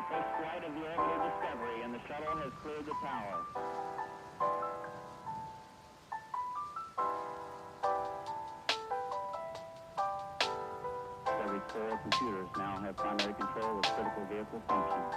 first flight of the orbital Discovery, and the shuttle has cleared the tower. Discovery's 4 computers now have primary control of critical vehicle functions.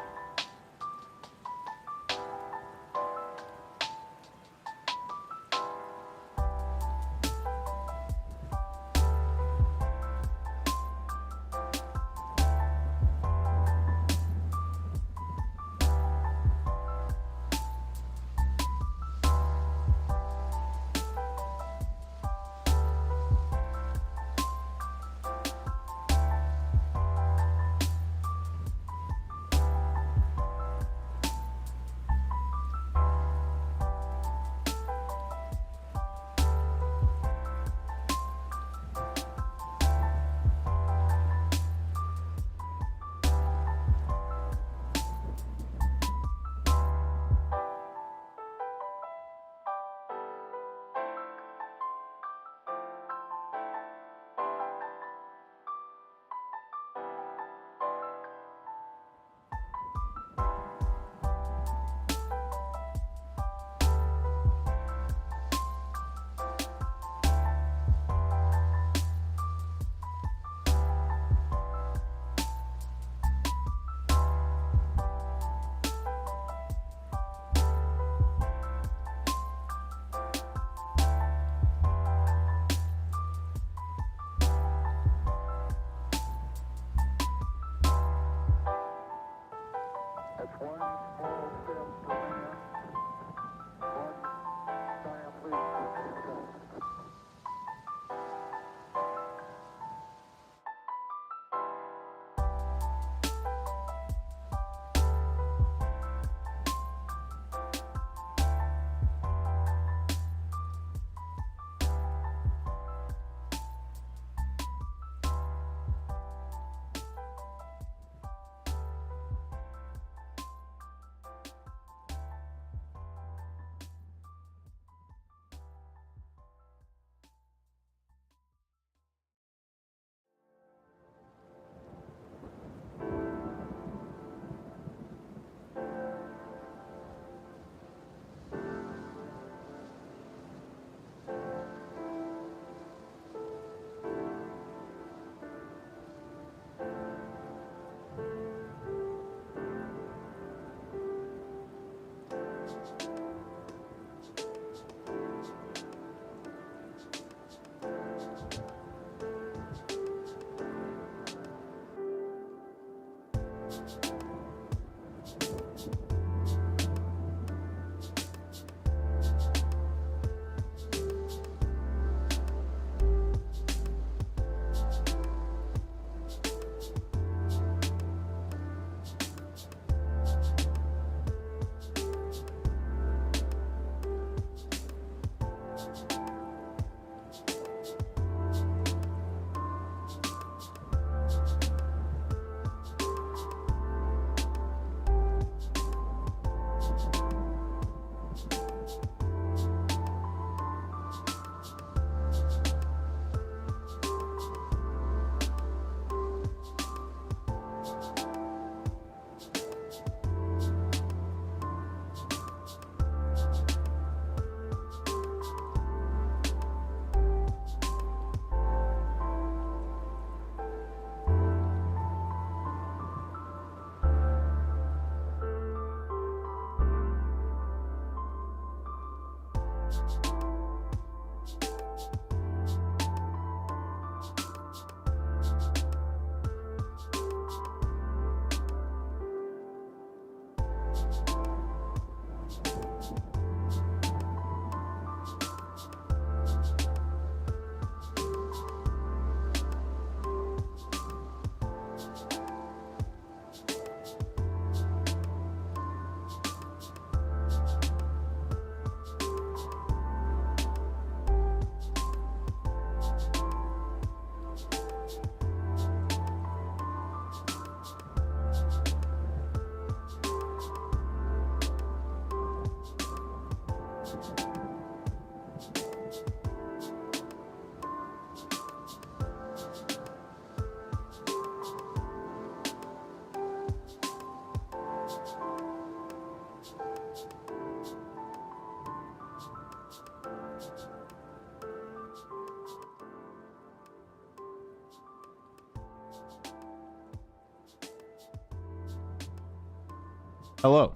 Hello.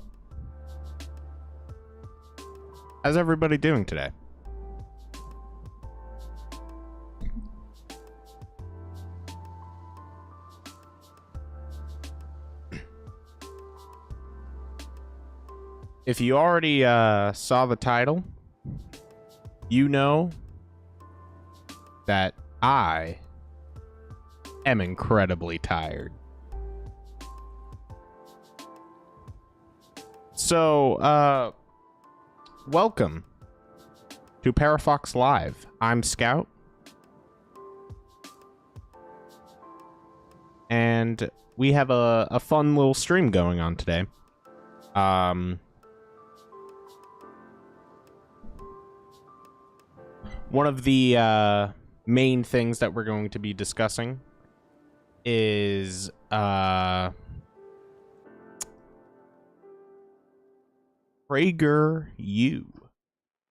How's everybody doing today? If you already saw the title, you know that I am incredibly tired. So, welcome to Parafox Live. I'm Scout. And we have a fun little stream going on today. One of the main things that we're going to be discussing is PragerU,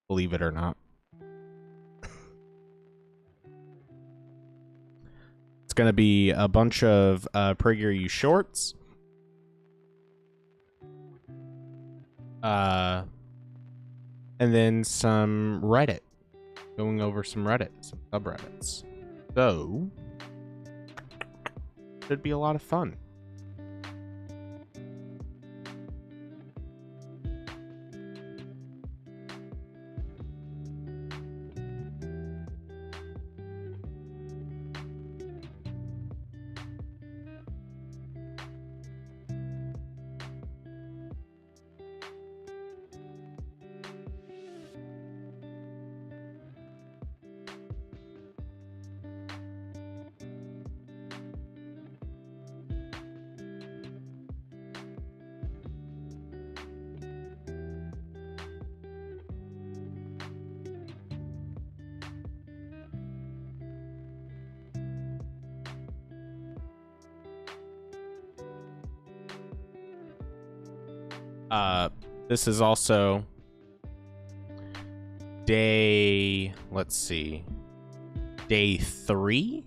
believe it or not. It's going to be a bunch of PragerU shorts. And then some Reddit. Going over some Reddit, some subreddits. So, should be a lot of fun. This is also day, let's see, day 3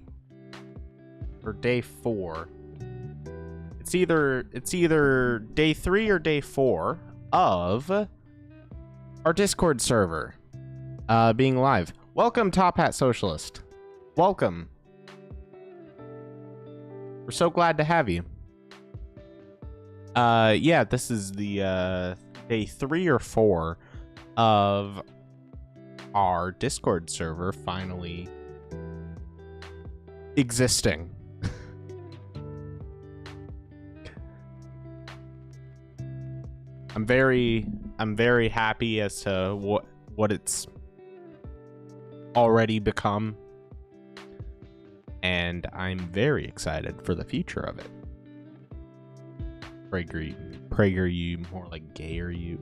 or day 4. It's either day 3 or day 4 of our Discord server being live. Welcome, Top Hat Socialist. Welcome. We're so glad to have you. Yeah, this is the day 3 or 4 of our Discord server finally existing. I'm very happy as to what it's already become, and I'm very excited for the future of it. PragerU, more like gayer you.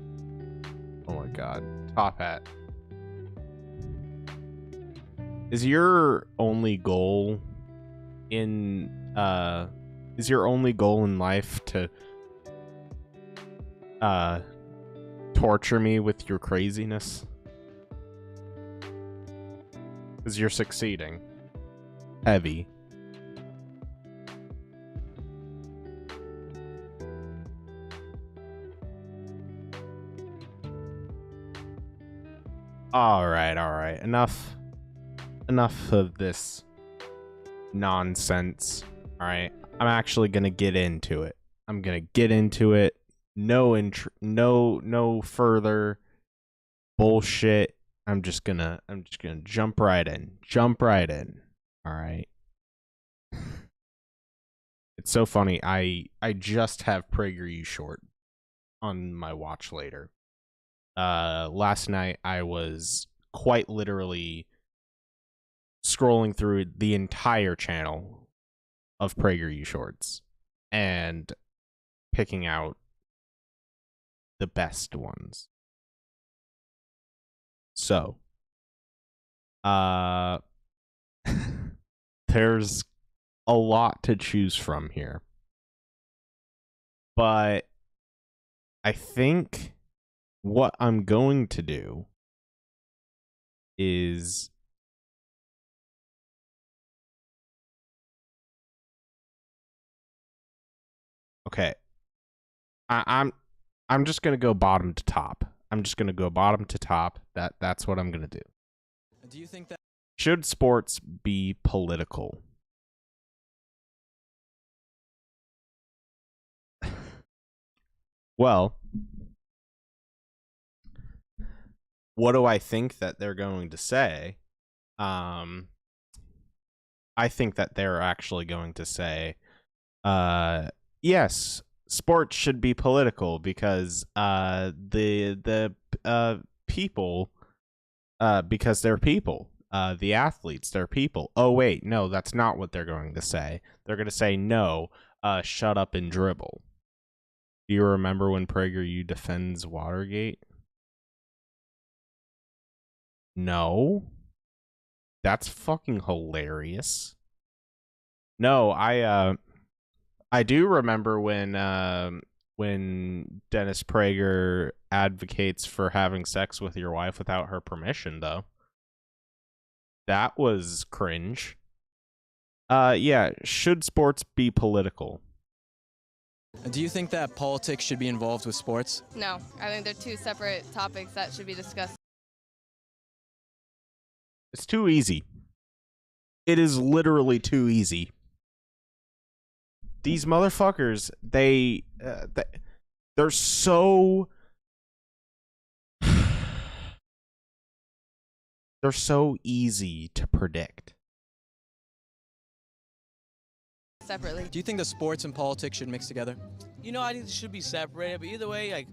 Oh my god. Top Hat. Is your only goal in life to torture me with your craziness? 'Cause you're succeeding. Heavy. All right. Enough of this nonsense. All right. I'm actually going to get into it. No further bullshit. I'm just going to jump right in. All right. It's so funny. I just have PragerU short on my watch later. Last night I was quite literally scrolling through the entire channel of PragerU shorts and picking out the best ones. So, there's a lot to choose from here. But I think what I'm going to do is okay. I'm just gonna go bottom to top. That's what I'm gonna do. Do you think that Should sports be political? Well, what do I think that they're going to say? I think that they're actually going to say, yes, sports should be political because the people, because they're people. The athletes, they're people. Oh wait, no, that's not what they're going to say. They're going to say no. Shut up and dribble. Do you remember when PragerU defends Watergate? No. That's fucking hilarious. No, I do remember when Dennis Prager advocates for having sex with your wife without her permission, though. That was cringe. Yeah, should sports be political? do you think that politics should be involved with sports? No, I think they're two separate topics that should be discussed. It's too easy. It is literally too easy. These motherfuckers, they're so they're so easy to predict. Separately. Do you think the sports and politics should mix together? You know, I think they should be separated, but either way, like,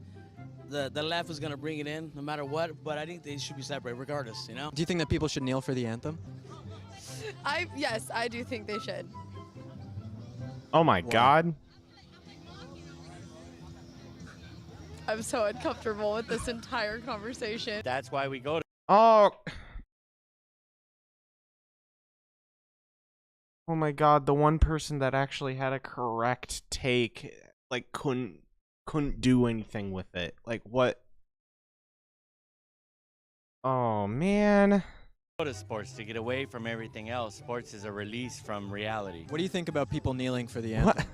the left is going to bring it in no matter what, but I think they should be separated regardless, you know? Do you think that people should kneel for the anthem? Yes, I do think they should. Oh my god. I'm so uncomfortable with this entire conversation. That's why we go to Oh. Oh my god, the one person that actually had a correct take, like, couldn't do anything with it. Like, what? Oh man. sports to get away from everything else. Sports is a release from reality. What do you think about people kneeling for the anthem? What?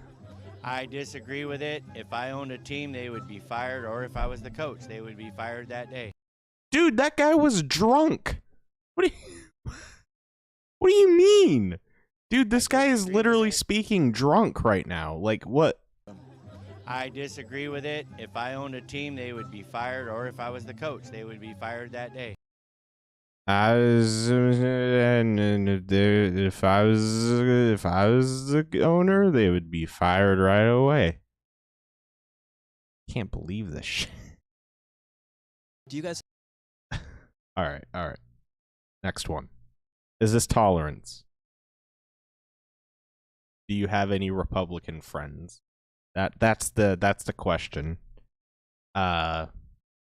I disagree with it. If I owned a team, they would be fired, or if I was the coach, they would be fired that day. Dude, that guy was drunk. What do you mean? Dude, this guy is literally speaking drunk right now. Like, what? I disagree with it. If I owned a team, they would be fired, or if I was the coach, they would be fired that day. If I was the owner, they would be fired right away. Can't believe this shit. Do you guys All right. Next one. Is this tolerance? Do you have any Republican friends? That's the question.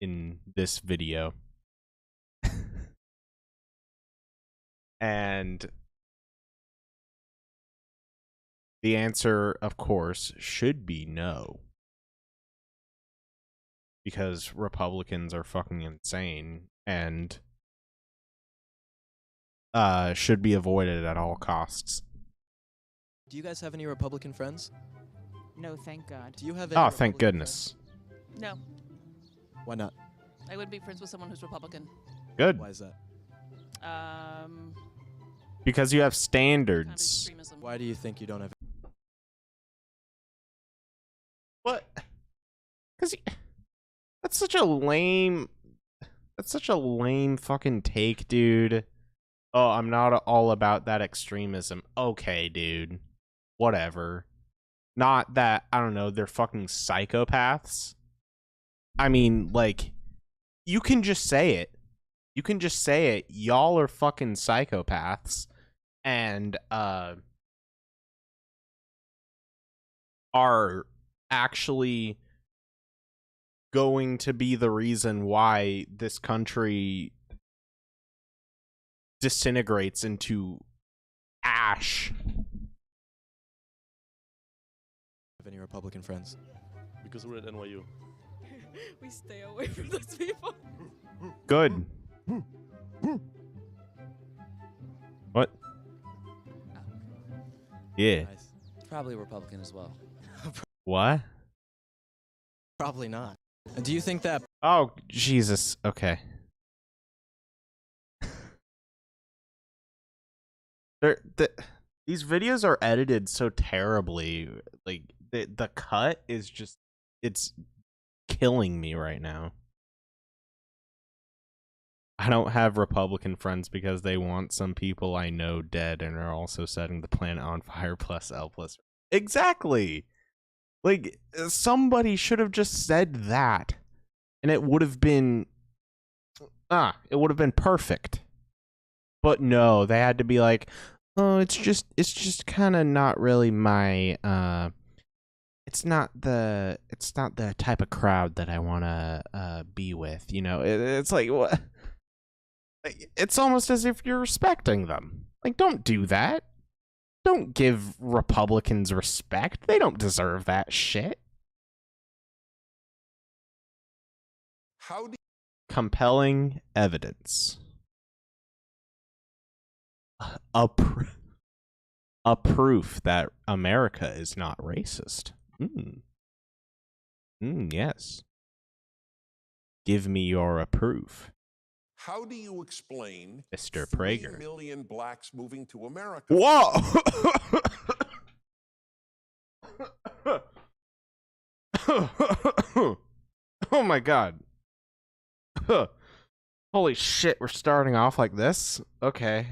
In this video. And the answer, of course, should be no. Because Republicans are fucking insane and should be avoided at all costs. do you guys have any Republican friends? No, thank God. Do you have any Oh, thank Republican goodness. No, friends? Why not? I would be friends with someone who's Republican. Good. Why is that? Because you have Kind of standards. extremism. Why do you think you don't have What? Because that's such a lame fucking take, dude. Oh, I'm not all about that extremism. Okay, dude. Whatever. Not that, I don't know, they're fucking psychopaths. I mean, like, you can just say it. You can just say it. Y'all are fucking psychopaths. And, are actually going to be the reason why this country disintegrates into ash. any Republican friends? Because we're at NYU. We stay away from those people. Good. What? Yeah. Nice. Probably Republican as well. What? Probably not. Do you think that Oh, Jesus. Okay. These videos are edited so terribly. Like, the cut is just, it's killing me right now. I don't have Republican friends because they want some people I know dead and are also setting the planet on fire plus L plus. Exactly. Like, somebody should have just said that. And it would have been perfect. But no, they had to be like, oh, it's just kind of not really my it's not the type of crowd that I want to be with, you know. It's like, what? It's almost as if you're respecting them. Like, don't do that. Don't give Republicans respect. They don't deserve that shit. Compelling evidence. A proof that America is not racist. Yes. Give me your proof. How do you explain Mr. 3 Prager. million blacks moving to America? Whoa! Oh my god. Holy shit, we're starting off like this? Okay.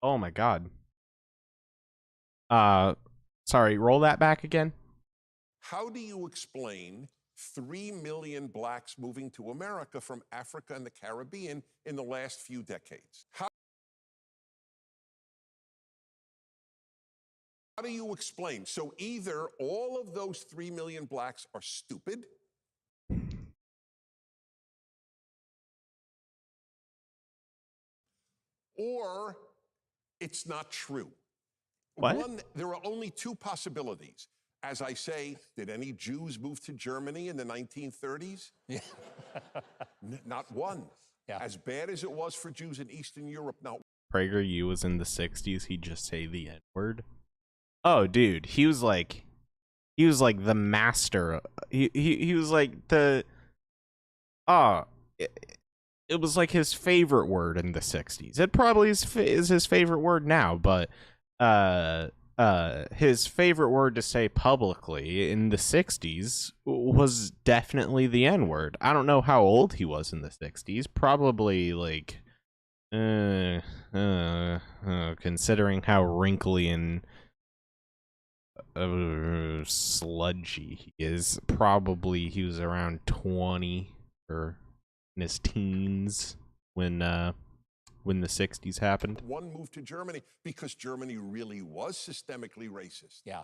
Oh my god. Sorry, roll that back again. How do you explain 3 million blacks moving to America from Africa and the Caribbean in the last few decades? How do you explain? So either all of those 3 million blacks are stupid, or it's not true. What? There are only two possibilities. As I say, did any Jews move to Germany in the 1930s? Yeah. Not one. Yeah. As bad as it was for Jews in Eastern Europe, not PragerU was in the 60s, he'd just say the N-word. Oh, dude, he was like the master. He was like the it was like his favorite word in the 60s. It probably is his favorite word now, but his favorite word to say publicly in the 60s was definitely the N-word. I don't know how old he was in the 60s. Probably like considering how wrinkly and sludgy he is, probably he was around 20 or in his teens when the 60s happened. one moved to Germany because Germany really was systemically racist. Yeah.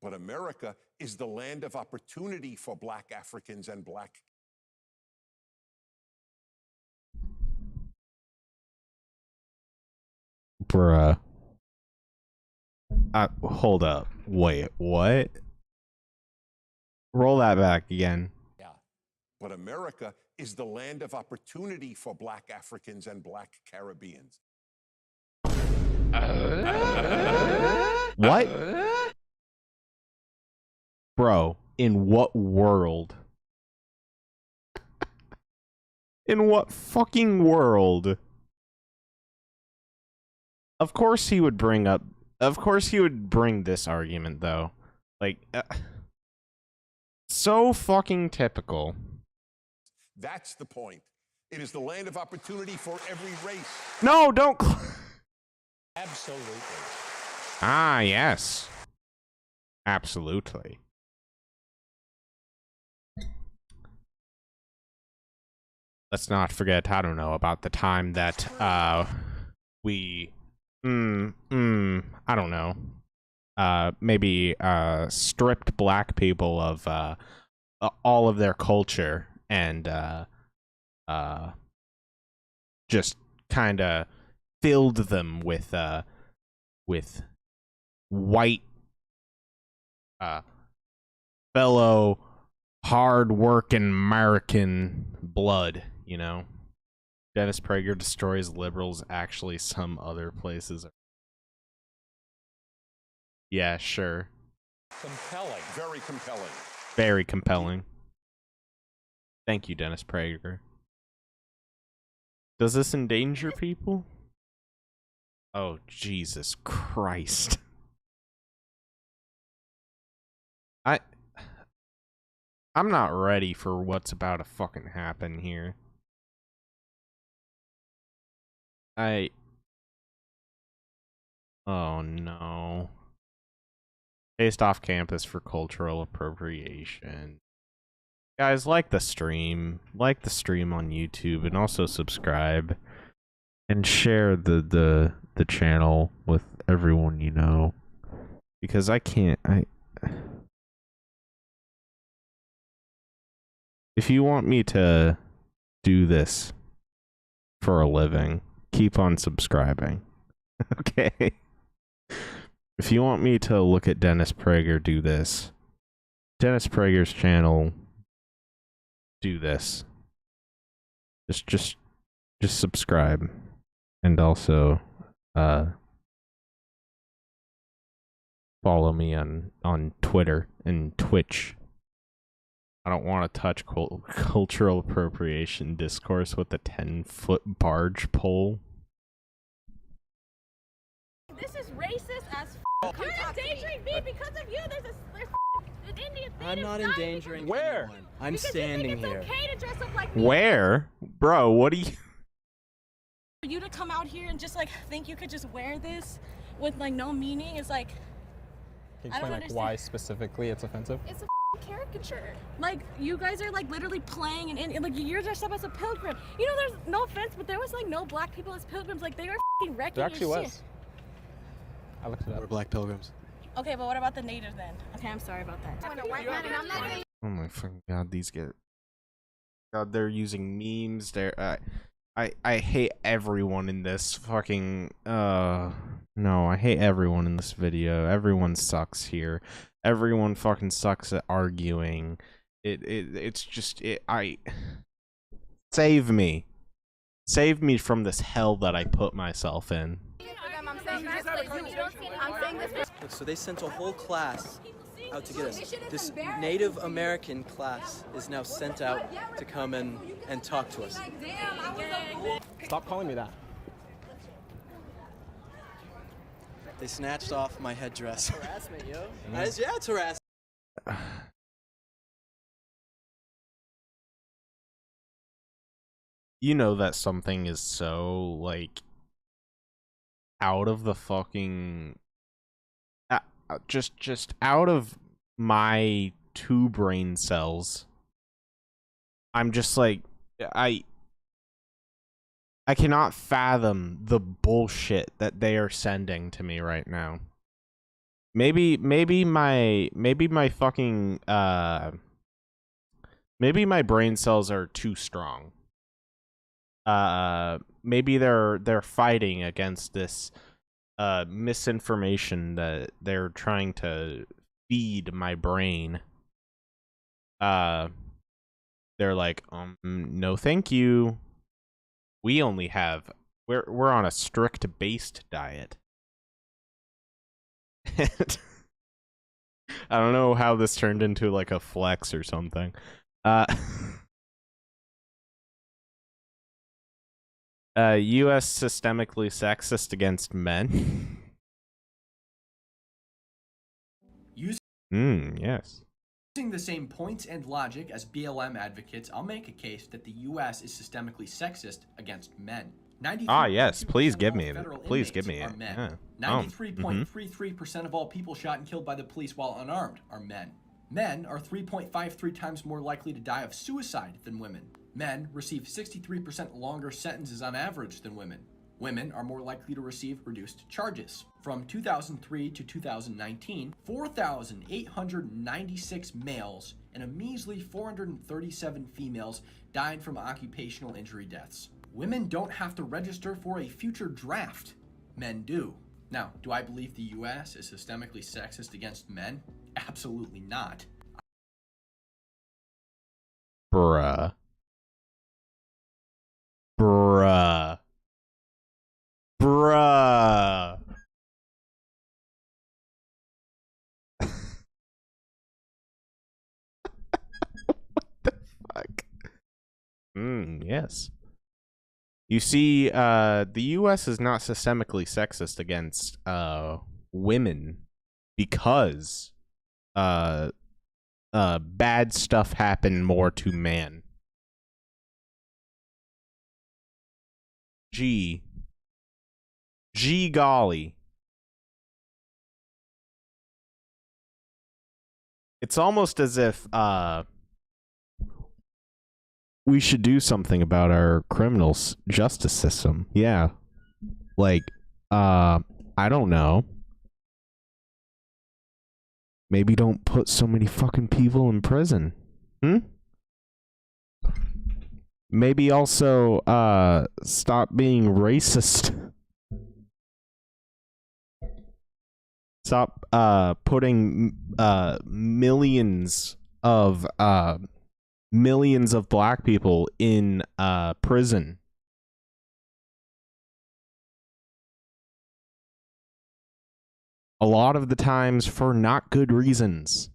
But America is the land of opportunity for black Africans and black. Bruh. Hold up. Wait, what? Roll that back again. Yeah. But America is the land of opportunity for black Africans and black Caribbeans. What? Bro, in what world? In what fucking world? Of course he would bring this argument, though. Like, so fucking typical. That's the point. It is the land of opportunity for every race. No, don't. Absolutely. Ah, yes. Absolutely. Let's not forget, I don't know, about the time that, we, I don't know, maybe, stripped black people of, all of their culture and, just kind of filled them with white, fellow hard-working American blood, you know? Dennis Prager destroys liberals. Actually, some other places are. Yeah, sure. Compelling. Very compelling. Very compelling. Thank you, Dennis Prager. Does this endanger people? Oh, Jesus Christ. I'm not ready for what's about to fucking happen here. Oh no. Based off campus for cultural appropriation. Guys, like the stream on YouTube, and also subscribe and share the channel with everyone you know, because if you want me to do this for a living, keep on subscribing. Okay. If you want me to look at Dennis Prager do this, Dennis Prager's channel, do this. Just subscribe, and also follow me on Twitter and Twitch. I don't want to touch cultural appropriation discourse with a 10-foot barge pole. This is racist as f***. You're endangering me because of you. There's an Indian thing. I'm not endangering Where? anyone. I'm because standing you think here. it's okay to dress up like me. Where? Bro, what do you... For you to come out here and just like think you could just wear this with like no meaning is like... Can you explain like why specifically it's offensive? It's a caricature. Like you guys are like literally playing and like you're dressed up as a pilgrim. You know, there's no offense, but there was like no black people as pilgrims. Like they were f***ing wrecking There actually your was. shit. I looked it up. We're black pilgrims. Okay, but what about the natives then? Okay, I'm sorry about that. Oh my fucking god, these get... God, they're using memes, I hate everyone in this fucking, no, I hate everyone in this video. Everyone sucks here. Everyone fucking sucks at arguing. It's just, save me. Save me from this hell that I put myself in. Look, so they sent a whole class out to get us. This Native American class is now sent out to come and talk to us. Stop calling me that. They snatched off my headdress. Harassment, yo. Yeah, it's harassment. You know that something is so, like, out of the fucking... just out of my two brain cells. I'm just like, I cannot fathom the bullshit that they are sending to me right now. Maybe my fucking maybe my brain cells are too strong. Maybe they're fighting against this misinformation that they're trying to feed my brain. They're like, no thank you. We're on a strict based diet. I don't know how this turned into like a flex or something. U.S. systemically sexist against men. Yes. Using the same points and logic as BLM advocates, I'll make a case that the U.S. is systemically sexist against men. Yes, please give me it. Please give me it. 93.33% of all people shot and killed by the police while unarmed are men. Men are 3.53 times more likely to die of suicide than women. Men receive 63% longer sentences on average than women. Women are more likely to receive reduced charges. From 2003 to 2019, 4,896 males and a measly 437 females died from occupational injury deaths. Women don't have to register for a future draft. Men do. Now, do I believe the U.S. is systemically sexist against men? Absolutely not. Bruh. What the fuck? Yes. You see, the U.S. is not systemically sexist against women because bad stuff happen more to man. Gee golly. It's almost as if we should do something about our criminal justice system. Yeah. Like, I don't know. Maybe don't put so many fucking people in prison. Maybe also, stop being racist. Stop, putting, millions of black people in, prison. A lot of the times for not good reasons.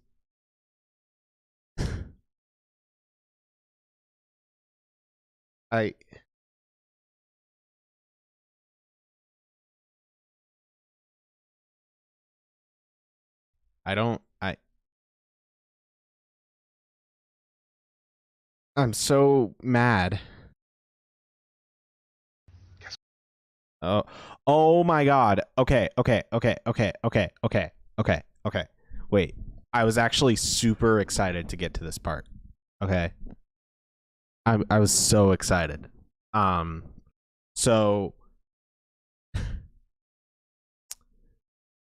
I'm so mad. Oh my god. Okay. Wait. I was actually super excited to get to this part. Okay. I was so excited. So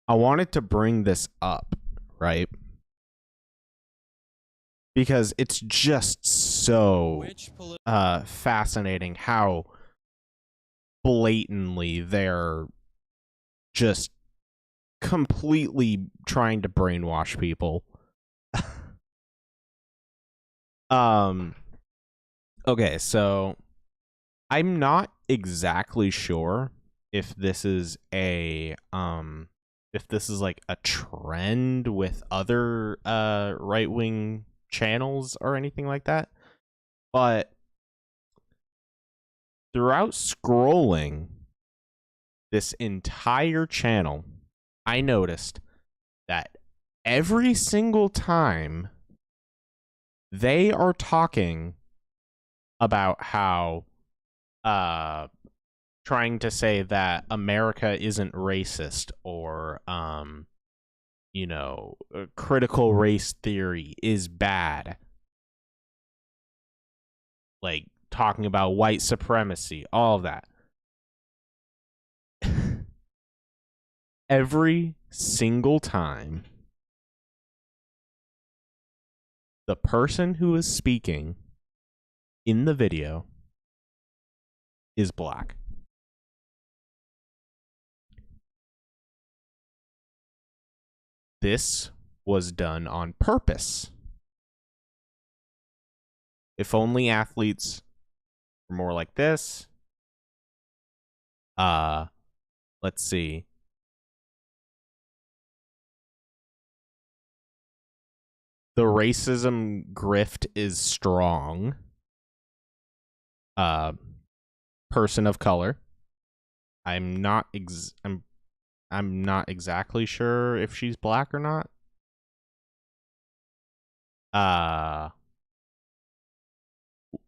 I wanted to bring this up, right? Because it's just so fascinating how blatantly they're just completely trying to brainwash people. Okay, so I'm not exactly sure if this is a like a trend with other right-wing channels or anything like that, but throughout scrolling this entire channel, I noticed that every single time they are talking about how trying to say that America isn't racist or critical race theory is bad, like talking about white supremacy, all of that. Every single time the person who is speaking in the video is black. This was done on purpose. If only athletes were more like this. Let's see. The racism grift is strong. Person of color. I'm not exactly sure if she's black or not.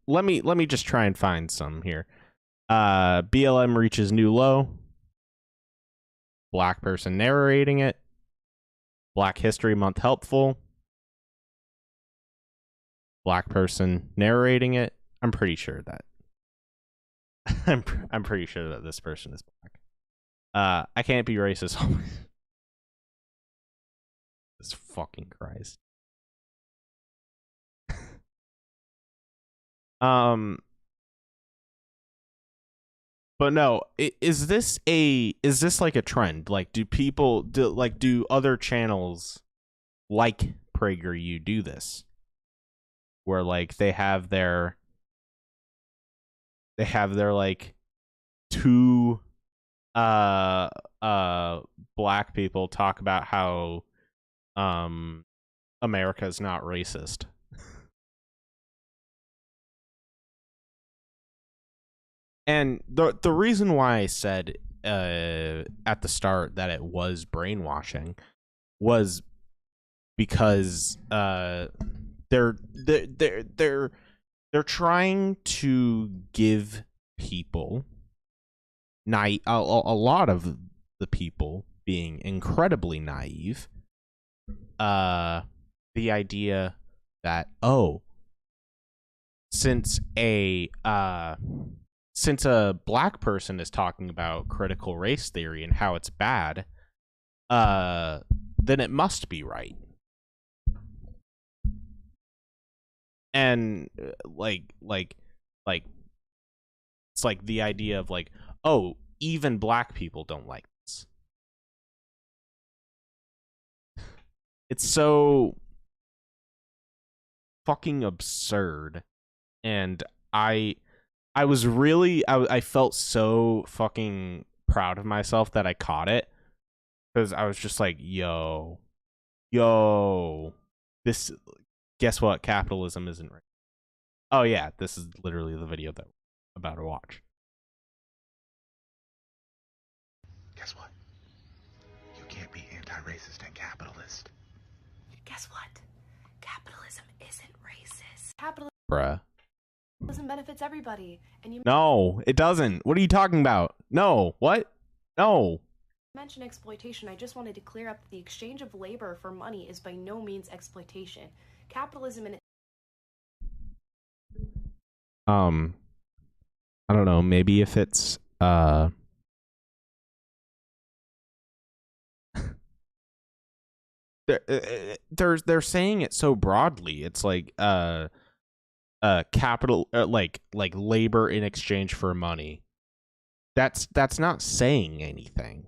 Let me just try and find some here. BLM reaches new low. Black person narrating it. Black History Month helpful. Black person narrating it. I'm pretty sure that I'm pretty sure that this person is black. I can't be racist. Jesus fucking Christ. But no, is this like a trend? Like, do other channels like PragerU do this? Where like they have their like two black people talk about how America's not racist. And the reason why I said at the start that it was brainwashing was because they're trying to give people, a lot of the people being incredibly naive, the idea that, oh, since a black person is talking about critical race theory and how it's bad, then it must be right. And like it's like the idea of like, oh, even black people don't like this. It's so fucking absurd. And I felt so fucking proud of myself that I caught it, because I was just like, yo, this, guess what? Capitalism isn't right. Oh yeah, this is literally the video that I'm about to watch. Guess what? You can't be anti-racist and capitalist. Guess what? Capitalism isn't racist. Capitalism Bruh. benefits everybody, and you No, it doesn't. What are you talking about? No. What? No. mentioned exploitation. I just wanted to clear up that the exchange of labor for money is by no means exploitation. Capitalism in I don't know, maybe if it's they're saying it so broadly. It's like capital, like labor in exchange for money. That's not saying anything.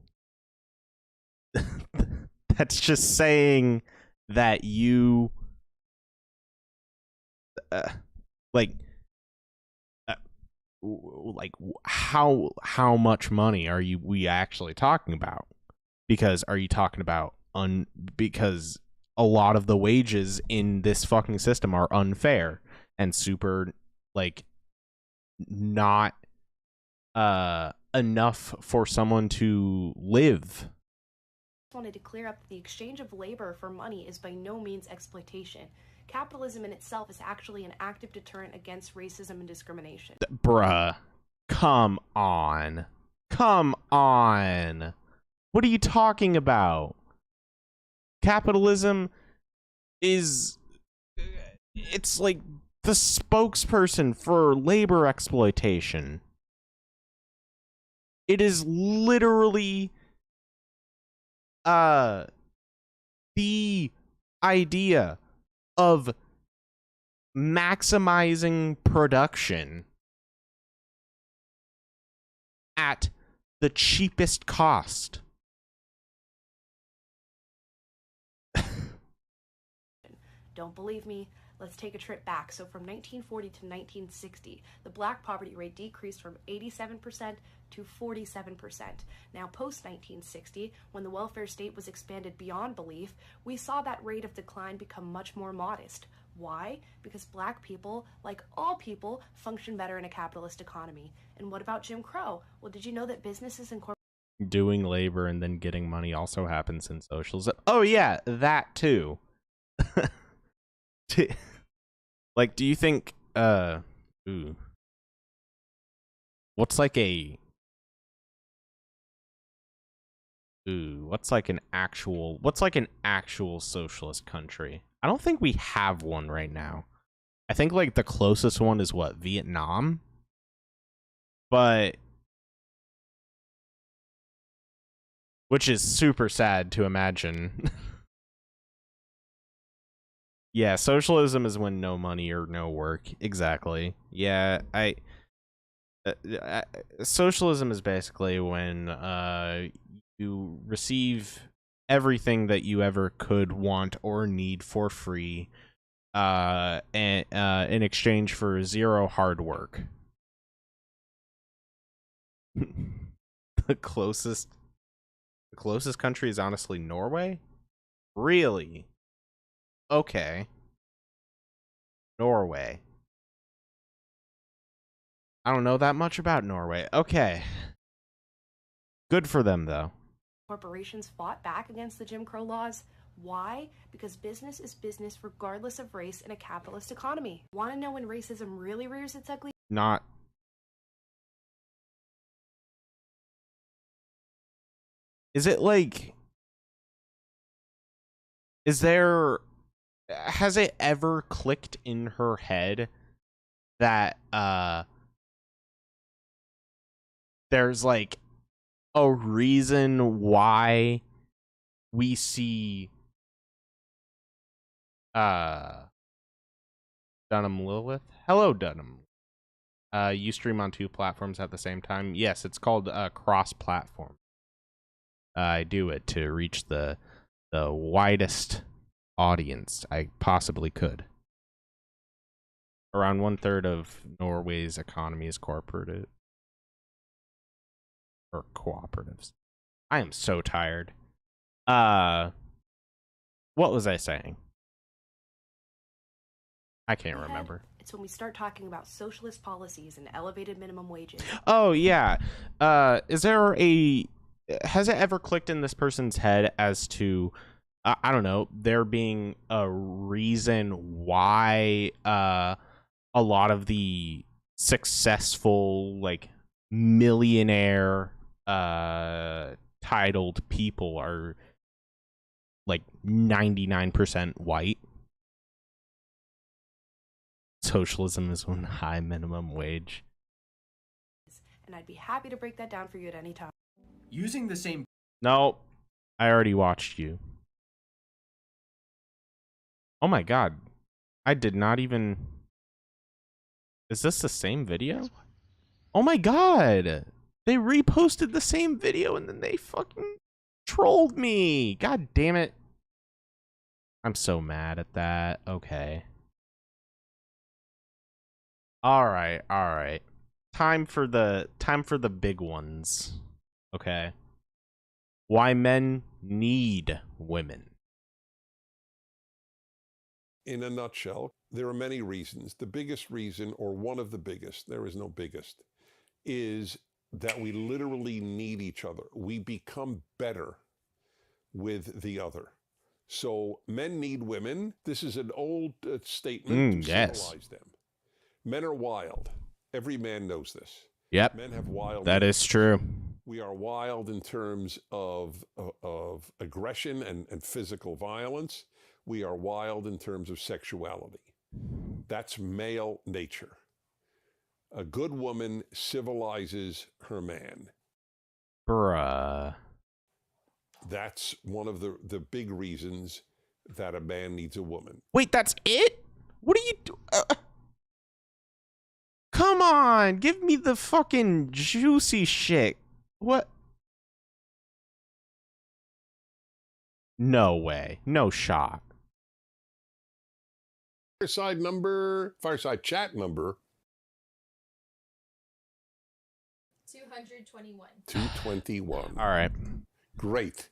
That's just saying that you how much money are we actually talking about? Because are you talking about because a lot of the wages in this fucking system are unfair and super not enough for someone to live. wanted to clear up that the exchange of labor for money is by no means exploitation. Capitalism in itself is actually an active deterrent against racism and discrimination. Bruh, come on. What are you talking about? Capitalism is, it's like the spokesperson for labor exploitation. It is literally the idea of maximizing production at the cheapest cost. Don't believe me? Let's take a trip back. So from 1940 to 1960, the black poverty rate decreased from 87% to 47%. Now, post-1960, when the welfare state was expanded beyond belief, we saw that rate of decline become much more modest. Why? Because black people, like all people, function better in a capitalist economy. And what about Jim Crow? Well, did you know that businesses and doing labor and then getting money also happens in socialism? Oh yeah, that too. Like, do you think what's like an actual socialist country? I don't think we have one right now. I think like the closest one is what, Vietnam? But which is super sad to imagine. Yeah, socialism is when no money or no work. Exactly. Yeah, socialism is basically when you receive everything that you ever could want or need for free, and in exchange for zero hard work. The closest country is honestly Norway? Really? Okay. Norway. I don't know that much about Norway. Okay. Good for them, though. Corporations fought back against the Jim Crow laws. Why? Because business is business regardless of race in a capitalist economy. Want to know when racism really rears its ugly? Not. Is it like... Is there... Has it ever clicked in her head that, there's, like, a reason why we see, Dunham Lilith? Hello, Dunham. You stream on 2 platforms at the same time? Yes, it's called, cross-platform. I do it to reach the widest audience I possibly could. Around 1/3 of Norway's economy is corporate or cooperatives. I am so tired. What was I saying? I can't remember. It's when we start talking about socialist policies and elevated minimum wages. Oh yeah. Has it ever clicked in this person's head as to I don't know, there being a reason why a lot of the successful, like, millionaire titled people are like 99% white? Socialism is one high minimum wage. And I'd be happy to break that down for you at any time. Using the same... No, I already watched you. Oh my god. I did not even... Is this the same video? Oh my god! They reposted the same video and then they fucking trolled me! God damn it. I'm so mad at that. Okay. Alright, alright. Time for the big ones. Okay. Why men need women. In a nutshell, there are many reasons. The biggest reason, or one of the biggest, there is no biggest, is that we literally need each other. We become better with the other. So men need women. This is an old statement to civilize them. Men are wild. Every man knows this. Yep. Men have wild. That is true. We are wild in terms of aggression and physical violence. We are wild in terms of sexuality. That's male nature. A good woman civilizes her man. Bruh. That's one of the big reasons that a man needs a woman. Wait, that's it? What are you doing? Come on, give me the fucking juicy shit. What? No way. No shot. Fireside chat number 221. 221. All right. Great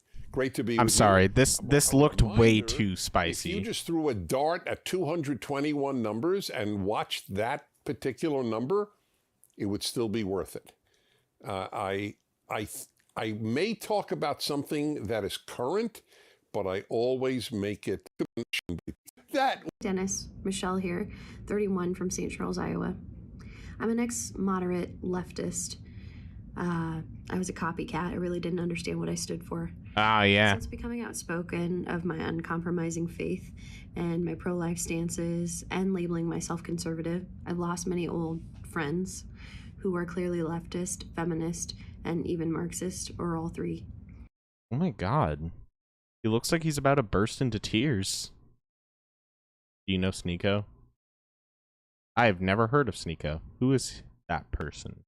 to be. I'm with sorry. you. This looked way too spicy. If you just threw a dart at 221 numbers and watched that particular number, it would still be worth it. I may talk about something that is current, but I always make it that. Dennis, Michelle here, 31 from St. Charles, Iowa. I'm an ex-moderate leftist. I was a copycat. I really didn't understand what I stood for. Ah, yeah. Since becoming outspoken of my uncompromising faith and my pro-life stances and labeling myself conservative, I've lost many old friends who are clearly leftist, feminist, and even Marxist, or all three. Oh my god. He looks like he's about to burst into tears. Do you know Sneeko? I have never heard of Sneeko. Who is that person?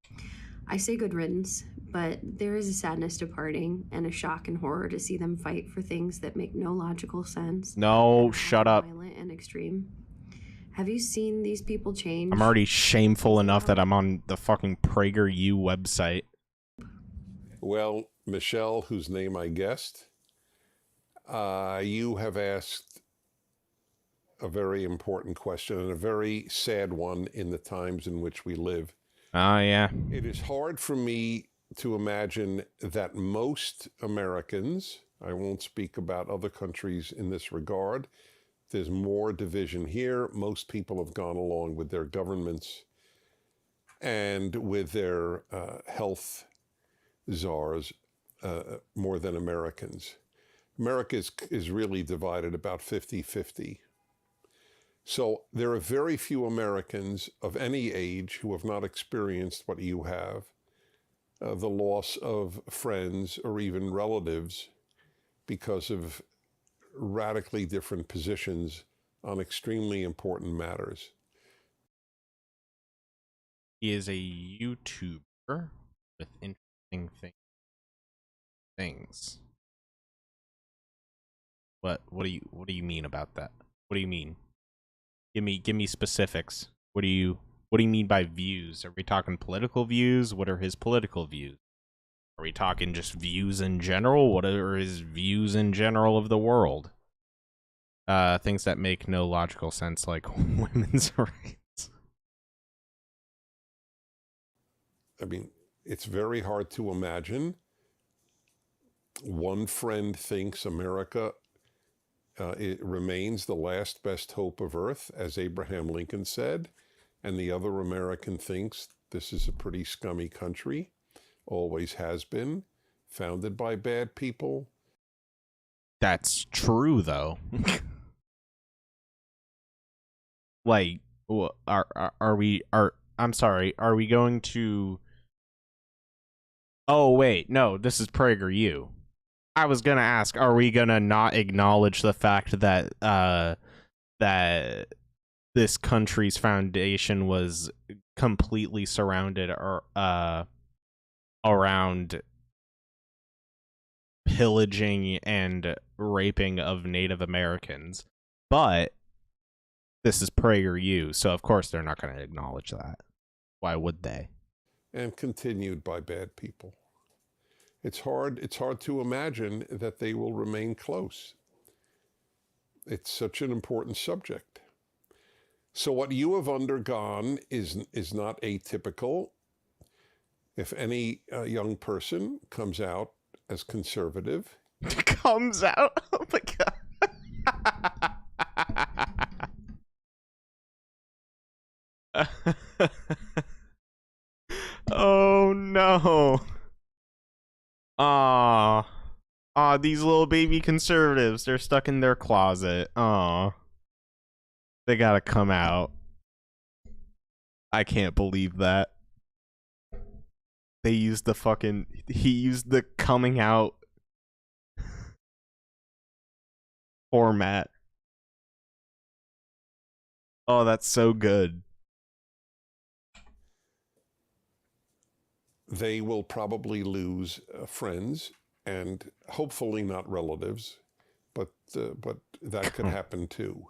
I say good riddance, but there is a sadness to parting and a shock and horror to see them fight for things that make no logical sense. No, shut up. Violent and extreme. Have you seen these people change? I'm already shameful enough that I'm on the fucking PragerU website. Well, Michelle, whose name I guessed, you have asked a very important question and a very sad one in the times in which we live. Oh, yeah. It is hard for me to imagine that most Americans, I won't speak about other countries in this regard, there's more division here. Most people have gone along with their governments and with their health czars more than Americans. America is really divided about 50-50. So there are very few Americans of any age who have not experienced what you have, the loss of friends or even relatives because of radically different positions on extremely important matters. He is a YouTuber with interesting things. What do you mean about that? What do you mean? Give me specifics. What do you mean by views? Are we talking political views? What are his political views? Are we talking just views in general? What are his views in general of the world? Things that make no logical sense, like women's rights. I mean, it's very hard to imagine. One friend thinks America it remains the last best hope of Earth, as Abraham Lincoln said, and the other American thinks this is a pretty scummy country, always has been, founded by bad people. That's true, though. Like, I'm sorry, are we going to... Oh, wait, no, this is PragerU. I was gonna ask, are we gonna not acknowledge the fact that that this country's foundation was completely surrounded around pillaging and raping of Native Americans? But this is PragerU, so of course they're not going to acknowledge that. Why would they? And continued by bad people. It's hard to imagine that they will remain close. It's such an important subject. So what you have undergone is not atypical. If any young person comes out as conservative... Comes out? Oh my God. Oh no. Aw, these little baby conservatives, they're stuck in their closet. Aw. They gotta come out. I can't believe that. He used the coming out format. Oh, that's so good. They will probably lose friends and hopefully not relatives, but that could happen too.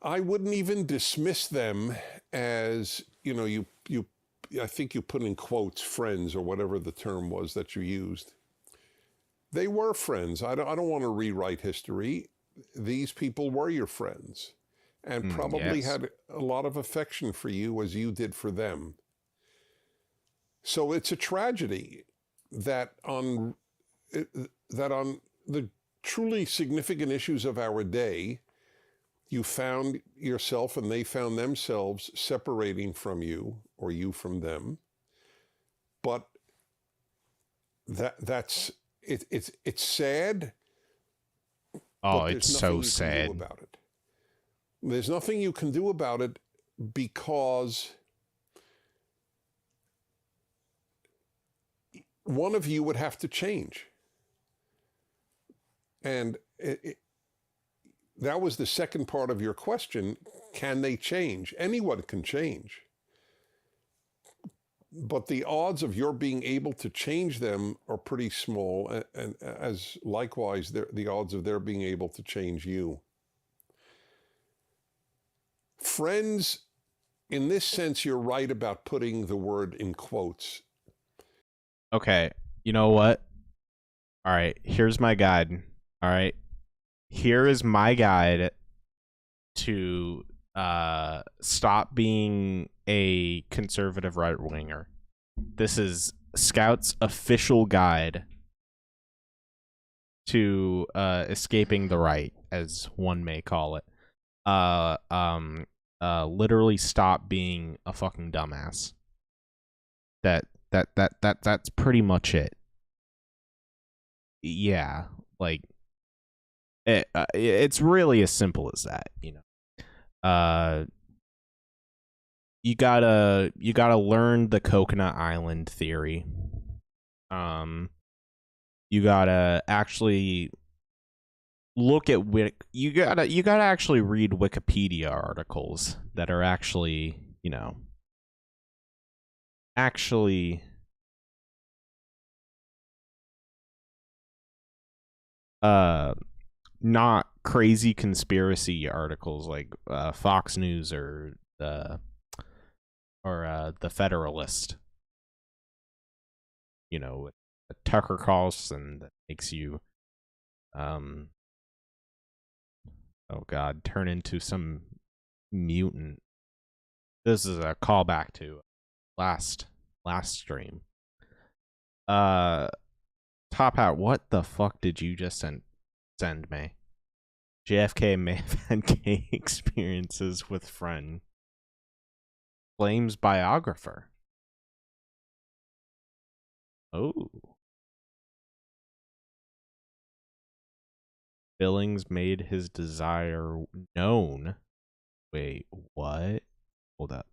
I wouldn't even dismiss them as, you know, I think you put in quotes friends or whatever the term was that you used. They were friends. I don't want to rewrite history. These people were your friends and probably had a lot of affection for you as you did for them. So it's a tragedy that on the truly significant issues of our day, you found yourself and they found themselves separating from you or you from them. But it's sad. Oh, it's so sad about it. There's nothing you can do about it because one of you would have to change. And that was the second part of your question. Can they change? Anyone can change. But the odds of your being able to change them are pretty small, and as likewise, the odds of their being able to change you. Friends, in this sense, you're right about putting the word in quotes. Okay, you know what? All right, here's my guide. All right, here is my guide to stop being a conservative right-winger. This is Scout's official guide to escaping the right, as one may call it. Literally stop being a fucking dumbass. That's pretty much it. Yeah, like it's really as simple as that, you know. You gotta learn the Coconut Island theory. You gotta actually look at you gotta actually read Wikipedia articles that are actually, you know, actually not crazy conspiracy articles like Fox News or the Federalist, you know, with Tucker Carlson that makes you oh god, turn into some mutant. This is a callback to last stream. Top Hat, what the fuck did you just send me? JFK may have had gay experiences with friend. Flames biographer. Oh. Billings made his desire known. Wait, what? Hold up.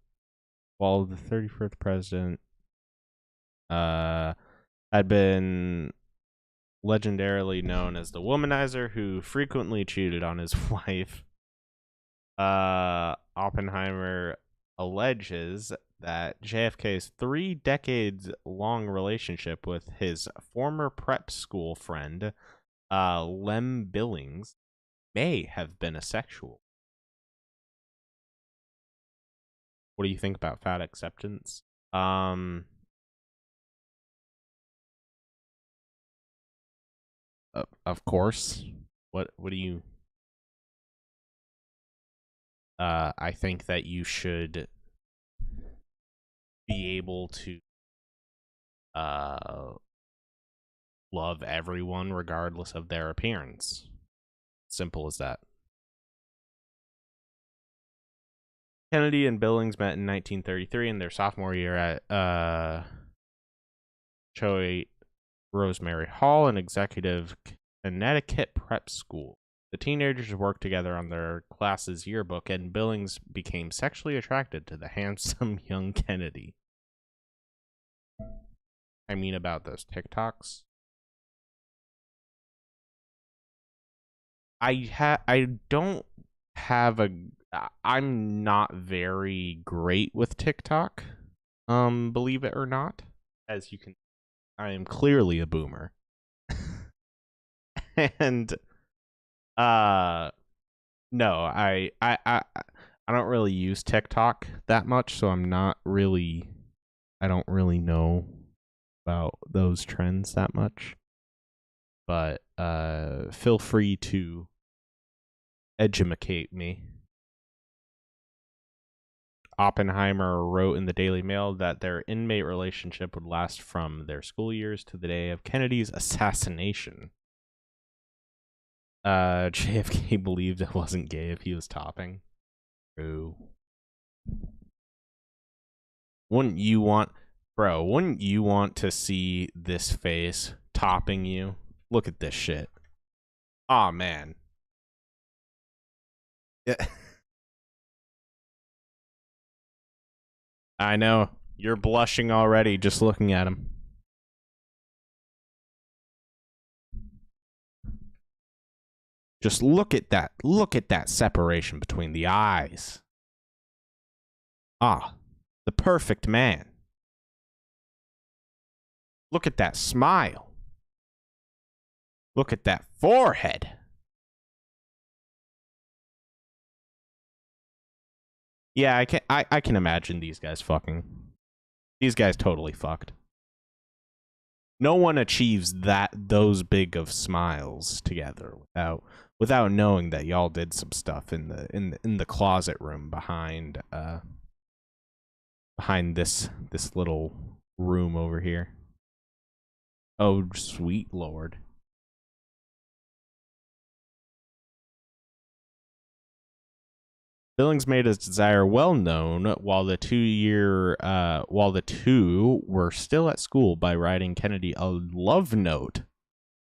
While the 31st president had been legendarily known as the womanizer who frequently cheated on his wife, Oppenheimer alleges that JFK's 3 decades long relationship with his former prep school friend, Lem Billings, may have been asexual. What do you think about fat acceptance? Of course. What do you... I think that you should be able to love everyone regardless of their appearance. Simple as that. Kennedy and Billings met in 1933 in their sophomore year at Choate Rosemary Hall, an executive Connecticut prep school. The teenagers worked together on their class's yearbook, and Billings became sexually attracted to the handsome young Kennedy. I mean, about those TikToks. I'm not very great with TikTok, believe it or not. As you can, I am clearly a boomer. And no, I don't really use TikTok that much, so I don't really know about those trends that much. But feel free to educate me. Oppenheimer wrote in the Daily Mail that their inmate relationship would last from their school years to the day of Kennedy's assassination. JFK believed it wasn't gay if he was topping. True. Wouldn't you want to see this face topping you? Look at this shit. Aw, man. Yeah. I know. You're blushing already just looking at him. Just look at that. Look at that separation between the eyes. Ah, the perfect man. Look at that smile. Look at that forehead. Yeah, I can imagine these guys fucking. These guys totally fucked. No one achieves those big of smiles together without knowing that y'all did some stuff in the closet room behind this little room over here. Oh, sweet Lord. Billings made his desire well known while the two were still at school by writing Kennedy a love note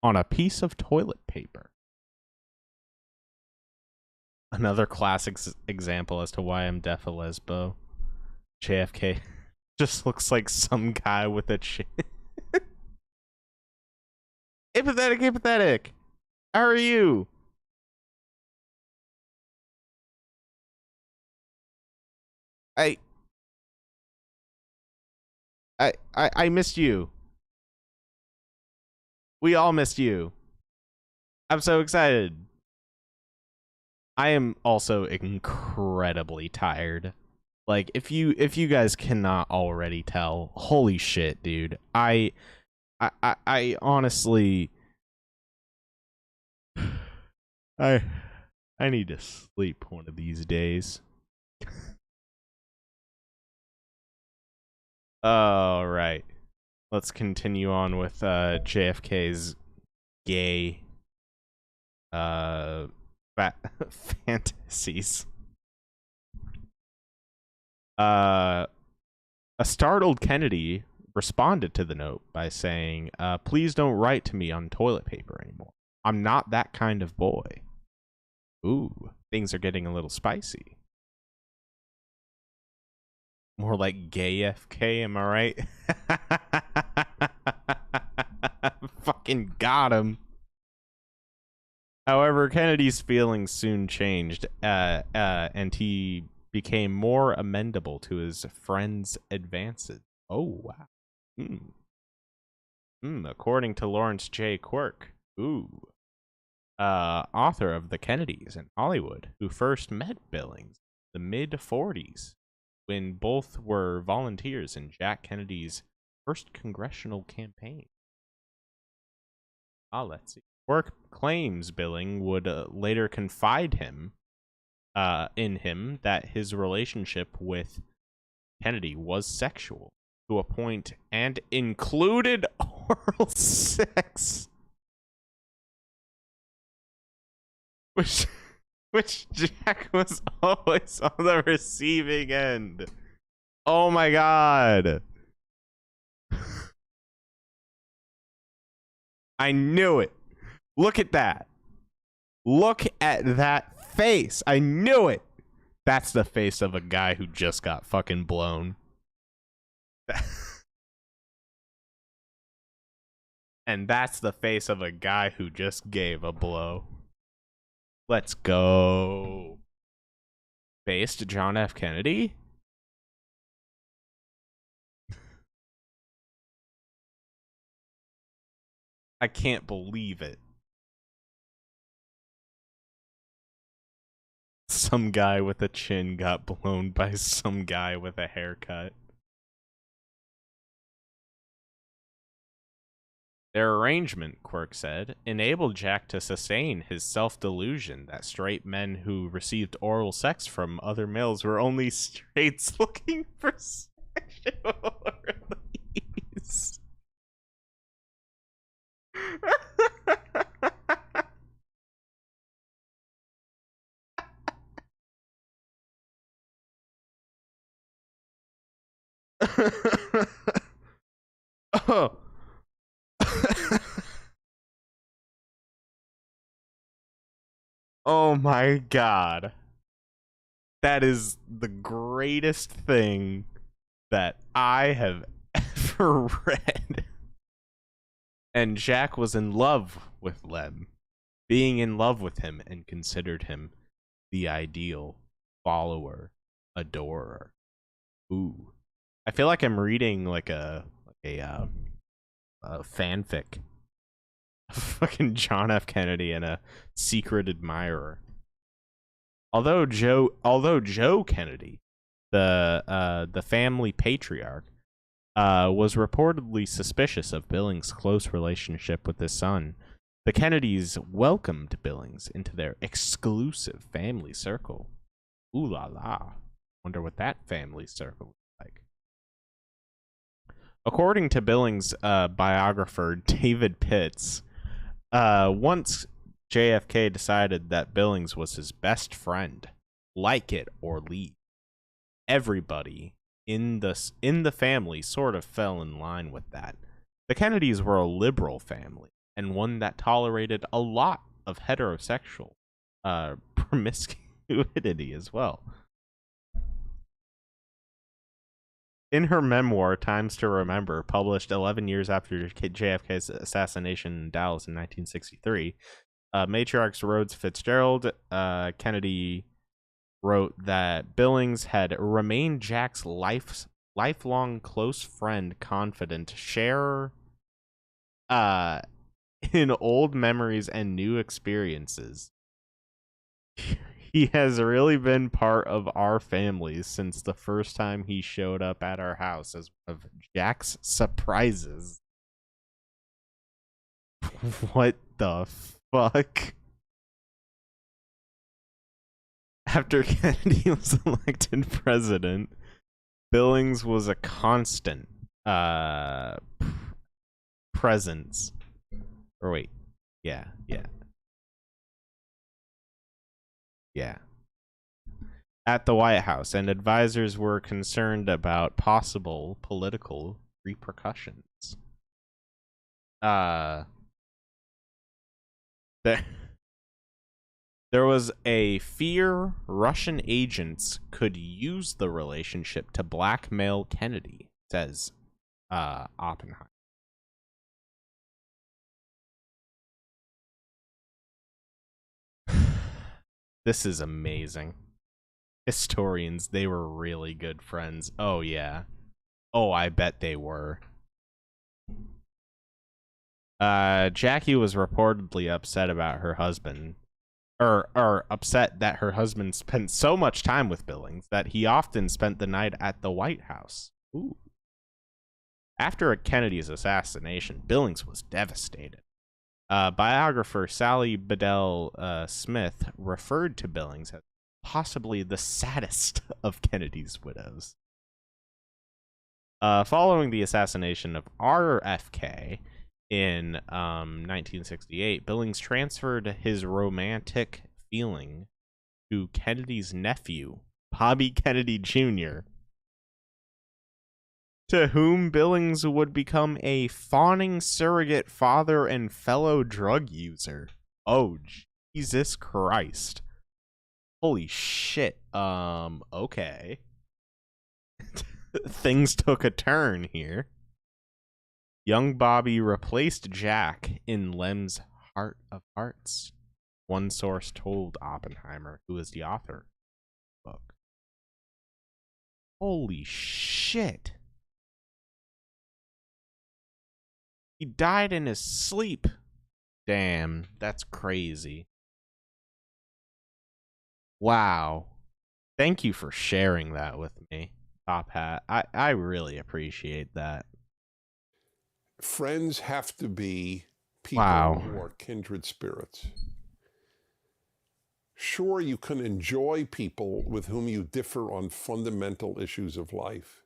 on a piece of toilet paper. Another classic example as to why I'm deaf a lesbo. JFK just looks like some guy with a chin. Empathetic. How are you? I missed you. We all missed you. I'm so excited. I am also incredibly tired. Like, if you guys cannot already tell, holy shit, dude. I honestly I need to sleep one of these days. All right. Let's continue on with JFK's gay fantasies. A startled Kennedy responded to the note by saying, please don't write to me on toilet paper anymore. I'm not that kind of boy. Ooh, things are getting a little spicy. More like gay FK, am I right? Fucking got him. However, Kennedy's feelings soon changed, and he became more amenable to his friend's advances. Oh, wow. According to Lawrence J. Quirk, author of The Kennedys in Hollywood, who first met Billings in the mid-40s, when both were volunteers in Jack Kennedy's first congressional campaign. Let's see. Quirk claims Billings would later confide in him that his relationship with Kennedy was sexual to a point and included oral sex, which Jack was always on the receiving end. Oh my god. I knew it. Look at that. Look at that face. I knew it. That's the face of a guy who just got fucking blown. And that's the face of a guy who just gave a blow. Let's go. Based John F. Kennedy? I can't believe it. Some guy with a chin got blown by some guy with a haircut. Their arrangement, Quirk said, enabled Jack to sustain his self-delusion that straight men who received oral sex from other males were only straights looking for sexual release. Oh. Oh my god. That is the greatest thing that I have ever read. And Jack was in love with Lem, being in love with him, and considered him the ideal follower, adorer. Ooh. I feel like I'm reading like a fanfic. Fucking John F. Kennedy and a secret admirer. Although Joe Kennedy, the family patriarch, was reportedly suspicious of Billings' close relationship with his son, The Kennedys welcomed Billings into their exclusive family circle. Ooh la la. Wonder what that family circle was like. According to Billings' biographer, David Pitts, once JFK decided that Billings was his best friend, like it or leave, everybody in the family sort of fell in line with that. The Kennedys were a liberal family, and one that tolerated a lot of heterosexual promiscuity as well. In her memoir, Times to Remember, published 11 years after JFK's assassination in Dallas in 1963, matriarch Rhodes Fitzgerald Kennedy wrote that Billings had remained Jack's lifelong close friend, confidant, sharer in old memories and new experiences. He has really been part of our family since the first time he showed up at our house as one of Jack's surprises. What the fuck? After Kennedy was elected president, Billings was a constant presence. Or wait, yeah. At the White House, and advisors were concerned about possible political repercussions. There was a fear Russian agents could use the relationship to blackmail Kennedy, says Oppenheimer. This is amazing. Historians, they were really good friends. Oh, yeah. Oh, I bet they were. Jackie was reportedly upset about her husband. Or upset that her husband spent so much time with Billings that he often spent the night at the White House. Ooh. After Kennedy's assassination, Billings was devastated. Biographer Sally Bedell Smith referred to Billings as possibly the saddest of Kennedy's widows. Following the assassination of RFK in 1968, Billings transferred his romantic feeling to Kennedy's nephew, Bobby Kennedy Jr., to whom Billings would become a fawning surrogate father and fellow drug user. Oh, Jesus Christ. Holy shit. Okay. Things took a turn here. Young Bobby replaced Jack in Lem's Heart of Hearts, one source told Oppenheimer, who is the author of the book. Holy shit. He died in his sleep. Damn, that's crazy. Wow. Thank you for sharing that with me, Top Hat. I really appreciate that. Friends have to be people who are kindred spirits. Sure, you can enjoy people with whom you differ on fundamental issues of life.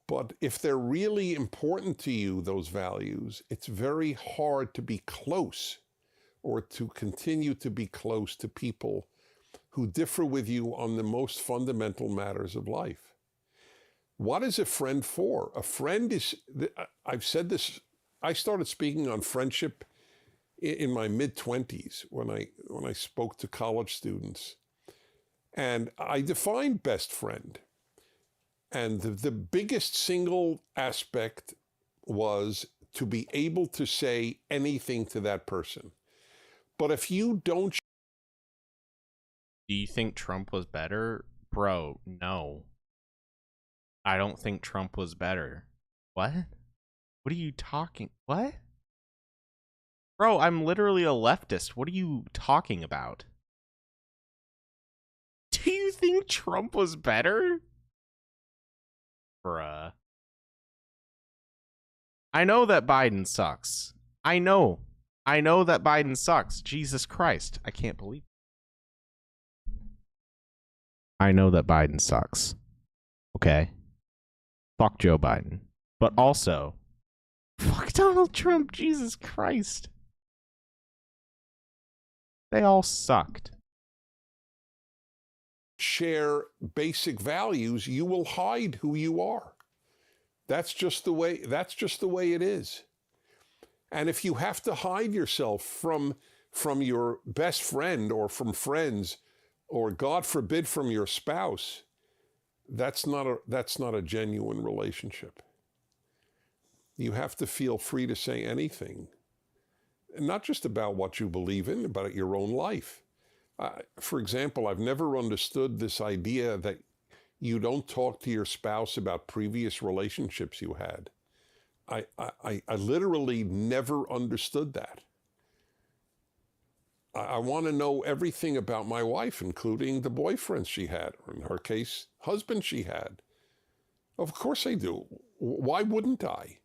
But if they're really important to you, those values, it's very hard to be close or to continue to be close to people who differ with you on the most fundamental matters of life. What is a friend for? A friend is, I've said this, I started speaking on friendship in my mid-20s when I spoke to college students. And I defined best friend. And the biggest single aspect was to be able to say anything to that person. But if you don't... Do you think Trump was better? Bro, no. I don't think Trump was better. What? What are you talking? What? Bro, I'm literally a leftist. What are you talking about? Do you think Trump was better? Bruh. I know that Biden sucks. I know. I know that Biden sucks. Jesus Christ. I can't believe it. I know that Biden sucks. Okay. Fuck Joe Biden. But also, fuck Donald Trump. Jesus Christ. They all sucked. Share basic values, you will hide who you are. That's just the way it is. And if you have to hide yourself from your best friend or from friends, or God forbid from your spouse, that's not a genuine relationship. You have to feel free to say anything, and not just about what you believe in, about your own life. For example, I've never understood this idea that you don't talk to your spouse about previous relationships you had. I literally never understood that. I want to know everything about my wife, including the boyfriends she had, or in her case, husband she had. Of course I do. Why wouldn't I?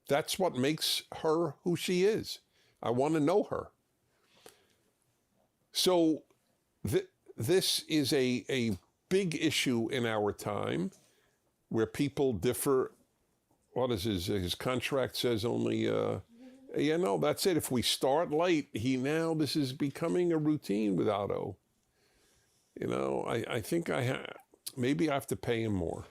That's what makes her who she is. I want to know her. So this is a big issue in our time, where people differ. What is his contract says only, that's it. If we start late, this is becoming a routine with Otto. I think maybe I have to pay him more.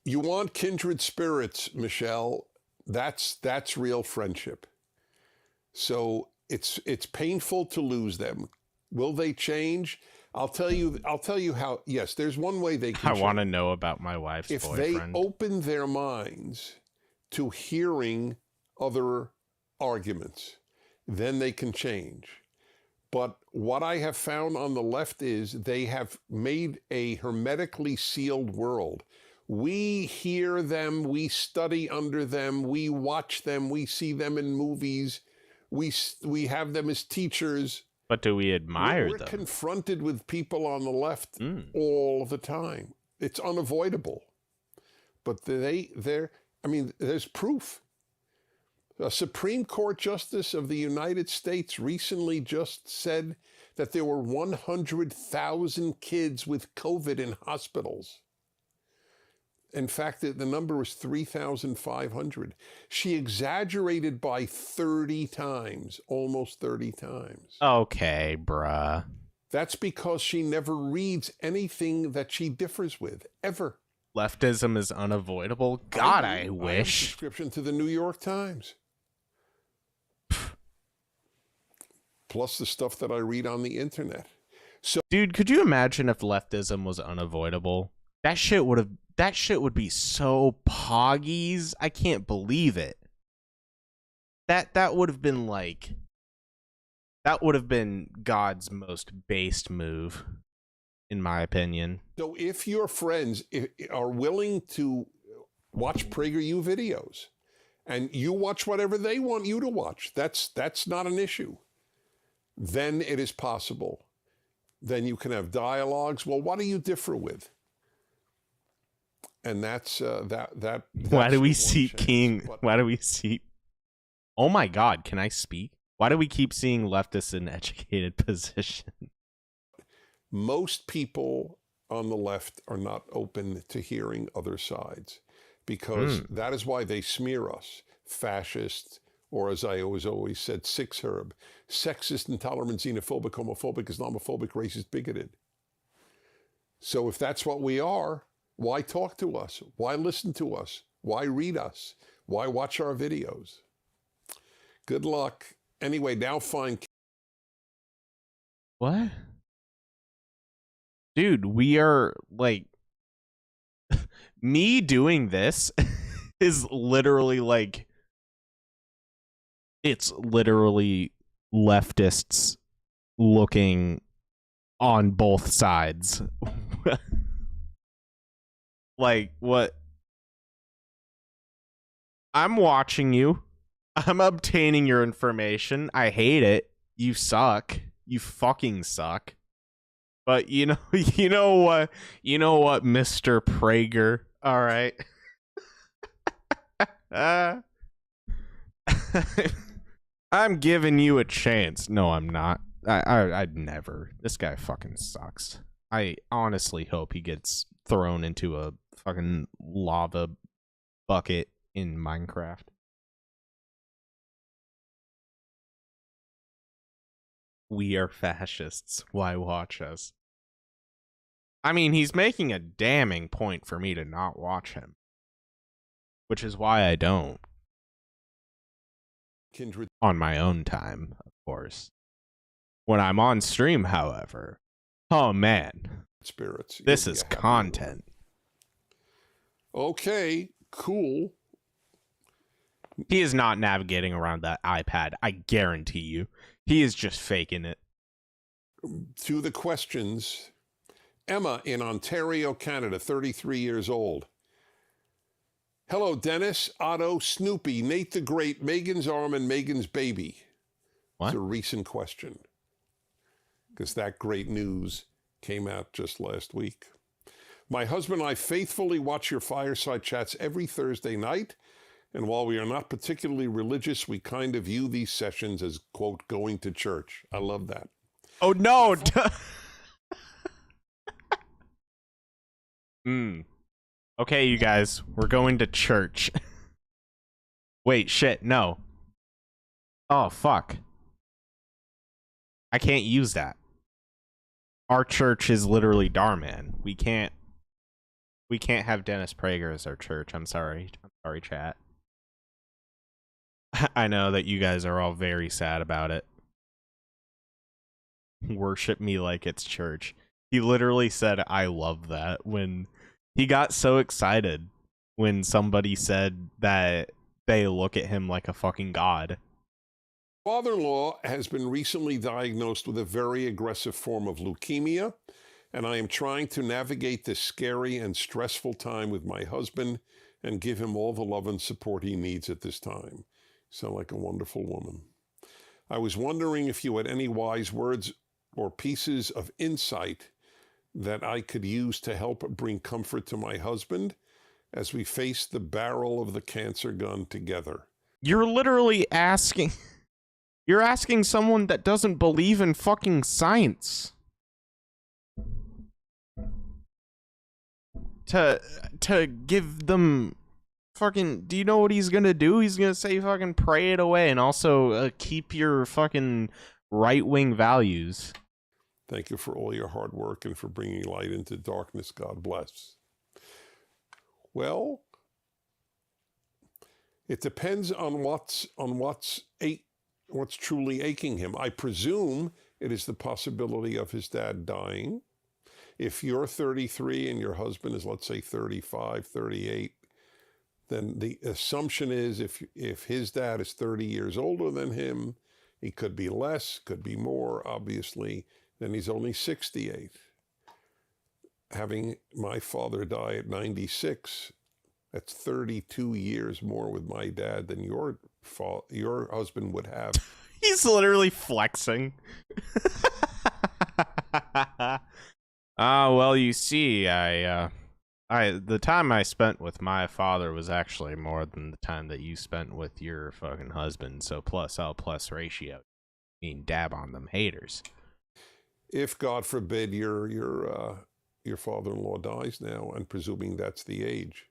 You want kindred spirits, Michelle. That's real friendship. So it's painful to lose them. Will they change? I'll tell you how. Yes, there's one way they can. I want to know about my wife's boyfriend. If they open their minds to hearing other arguments, then they can change. But what I have found on the left is they have made a hermetically sealed world. We hear them, we study under them, we watch them, we see them in movies, we have them as teachers. But do we admire them? We're confronted with people on the left all the time. It's unavoidable. But there's proof. A Supreme Court Justice of the United States recently just said that there were 100,000 kids with COVID in hospitals. In fact, the number was 3,500. She exaggerated by 30 times, almost 30 times. Okay, bruh. That's because she never reads anything that she differs with, ever. Leftism is unavoidable? God, I wish. I have a subscription to the New York Times. Plus the stuff that I read on the internet. So, dude, could you imagine if leftism was unavoidable? That shit would be so poggies. I can't believe it. That would have been God's most based move, in my opinion. So if your friends are willing to watch PragerU videos, and you watch whatever they want you to watch, that's not an issue. Then it is possible. Then you can have dialogues. Well, what do you differ with? And that's why do we see King? Why do we see? Oh my God, can I speak? Why do we keep seeing leftists in educated position? Most people on the left are not open to hearing other sides, because that is why they smear us, fascist, or as I always said, six herb, sexist, intolerant, xenophobic, homophobic, Islamophobic, racist, bigoted. So if that's what we are, why talk to us? Why listen to us? Why read us? Why watch our videos? Good luck. Anyway, now find. What? Dude, we are me doing this is literally it's literally leftists looking on both sides. What? I'm watching you. I'm obtaining your information. I hate it. You suck. You fucking suck. But you know what, Mr. Prager. All right. I'm giving you a chance. No, I'm not. I'd never. This guy fucking sucks. I honestly hope he gets thrown into a fucking lava bucket in Minecraft. We are fascists. Why watch us? I mean, he's making a damning point for me to not watch him. Which is why I don't. Kindred. On my own time, of course. When I'm on stream, however, oh man. Spirits. This is content. Okay, cool. He is not navigating around that iPad, I guarantee you. He is just faking it. To the questions. Emma in Ontario, Canada, 33 years old. Hello, Dennis, Otto, Snoopy, Nate the Great, Megan's Arm, and Megan's Baby. What? It's a recent question. Because that great news came out just last week. My husband and I faithfully watch your fireside chats every Thursday night. And while we are not particularly religious, we kind of view these sessions as, quote, going to church. I love that. Oh, no. Okay, you guys, we're going to church. Wait, shit, no. Oh, fuck. I can't use that. Our church is literally Darman. We can't have Dennis Prager as our church. I'm sorry. I'm sorry, chat. I know that you guys are all very sad about it. Worship me like it's church. He literally said, I love that, when he got so excited when somebody said that they look at him like a fucking god. Father-in-law has been recently diagnosed with a very aggressive form of leukemia, and I am trying to navigate this scary and stressful time with my husband and give him all the love and support he needs at this time. You sound like a wonderful woman. I was wondering if you had any wise words or pieces of insight that I could use to help bring comfort to my husband as we face the barrel of the cancer gun together. You're literally asking... You're asking someone that doesn't believe in fucking science to give them fucking... Do you know what he's gonna do? He's gonna say fucking pray it away and also keep your fucking right-wing values. Thank you for all your hard work and for bringing light into darkness. God bless. Well, it depends on what's truly aching him. I presume it is the possibility of his dad dying. If you're 33 and your husband is, let's say, 35, 38, then the assumption is if his dad is 30 years older than him, he could be less, could be more, obviously, then he's only 68. Having my father die at 96, that's 32 years more with my dad than your husband would have. He's literally flexing. Well, you see, the time I spent with my father was actually more than the time that you spent with your fucking husband. So plus ratio. I mean, dab on them haters. If, God forbid, your father-in-law dies now, and presuming that's the age,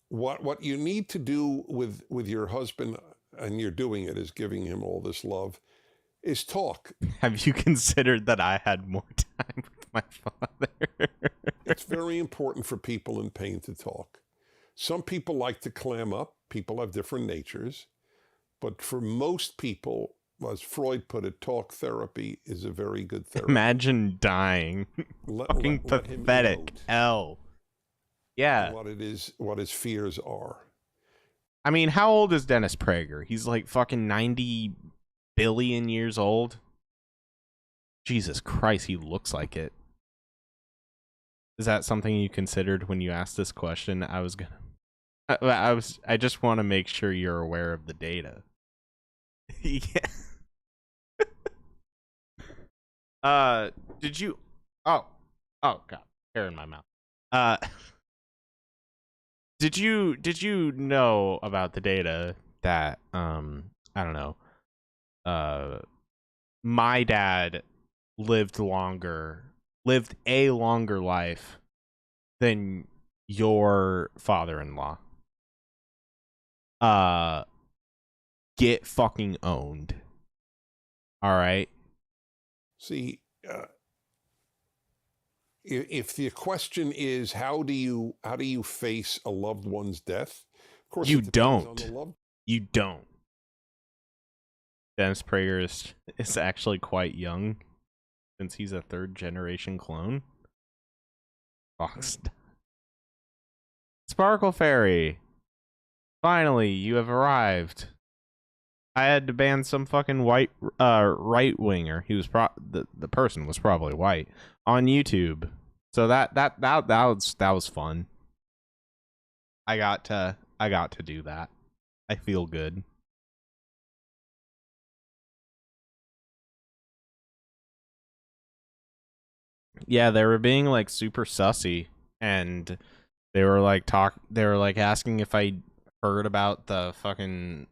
what you need to do with your husband, and you're doing it, is giving him all this love, is talk. Have you considered that I had more time with my father? It's very important for people in pain to talk. Some people like to clam up. People have different natures. But for most people, as Freud put it, talk therapy is a very good therapy. Imagine dying. Fucking pathetic. Hell. Yeah. What his fears are. I mean, how old is Dennis Prager? He's like fucking 90 billion years old. Jesus Christ, he looks like it. Is that something you considered when you asked this question? I just want to make sure you're aware of the data. Yeah. Did you... Oh God. Hair in my mouth. Did you know about the data that I don't know, my dad lived a longer life than your father-in-law? Get fucking owned. All right. See, if the question is how do you face a loved one's death, of course You it depends don't. on the loved. You don't. Dennis Prager is actually quite young, since he's a third-generation clone. Fox. Sparkle Fairy. Finally, you have arrived. I had to ban some fucking white right winger. He was the person was probably white on YouTube. So that was fun. I got to do that. I feel good. Yeah, they were being like super sussy, and they were like asking if I heard about the fucking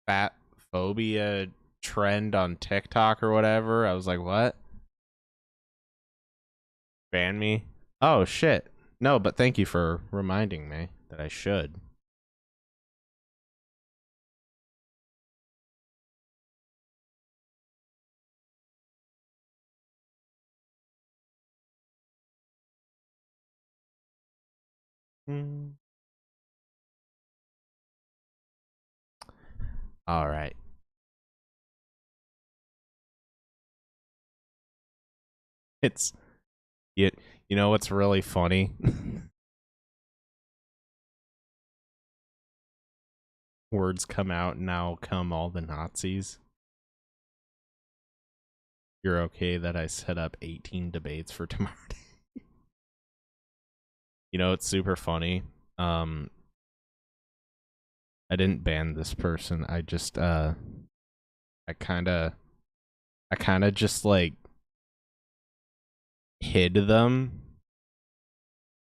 fat phobia trend on TikTok or whatever. I was like, what? Ban me? Oh shit. No, but thank you for reminding me that I should. All right. It's you know what's really funny? Words come out, now come all the Nazis. You're okay that I set up 18 debates for tomorrow. You know, it's super funny. I didn't ban this person. I just I kind of just like hid them,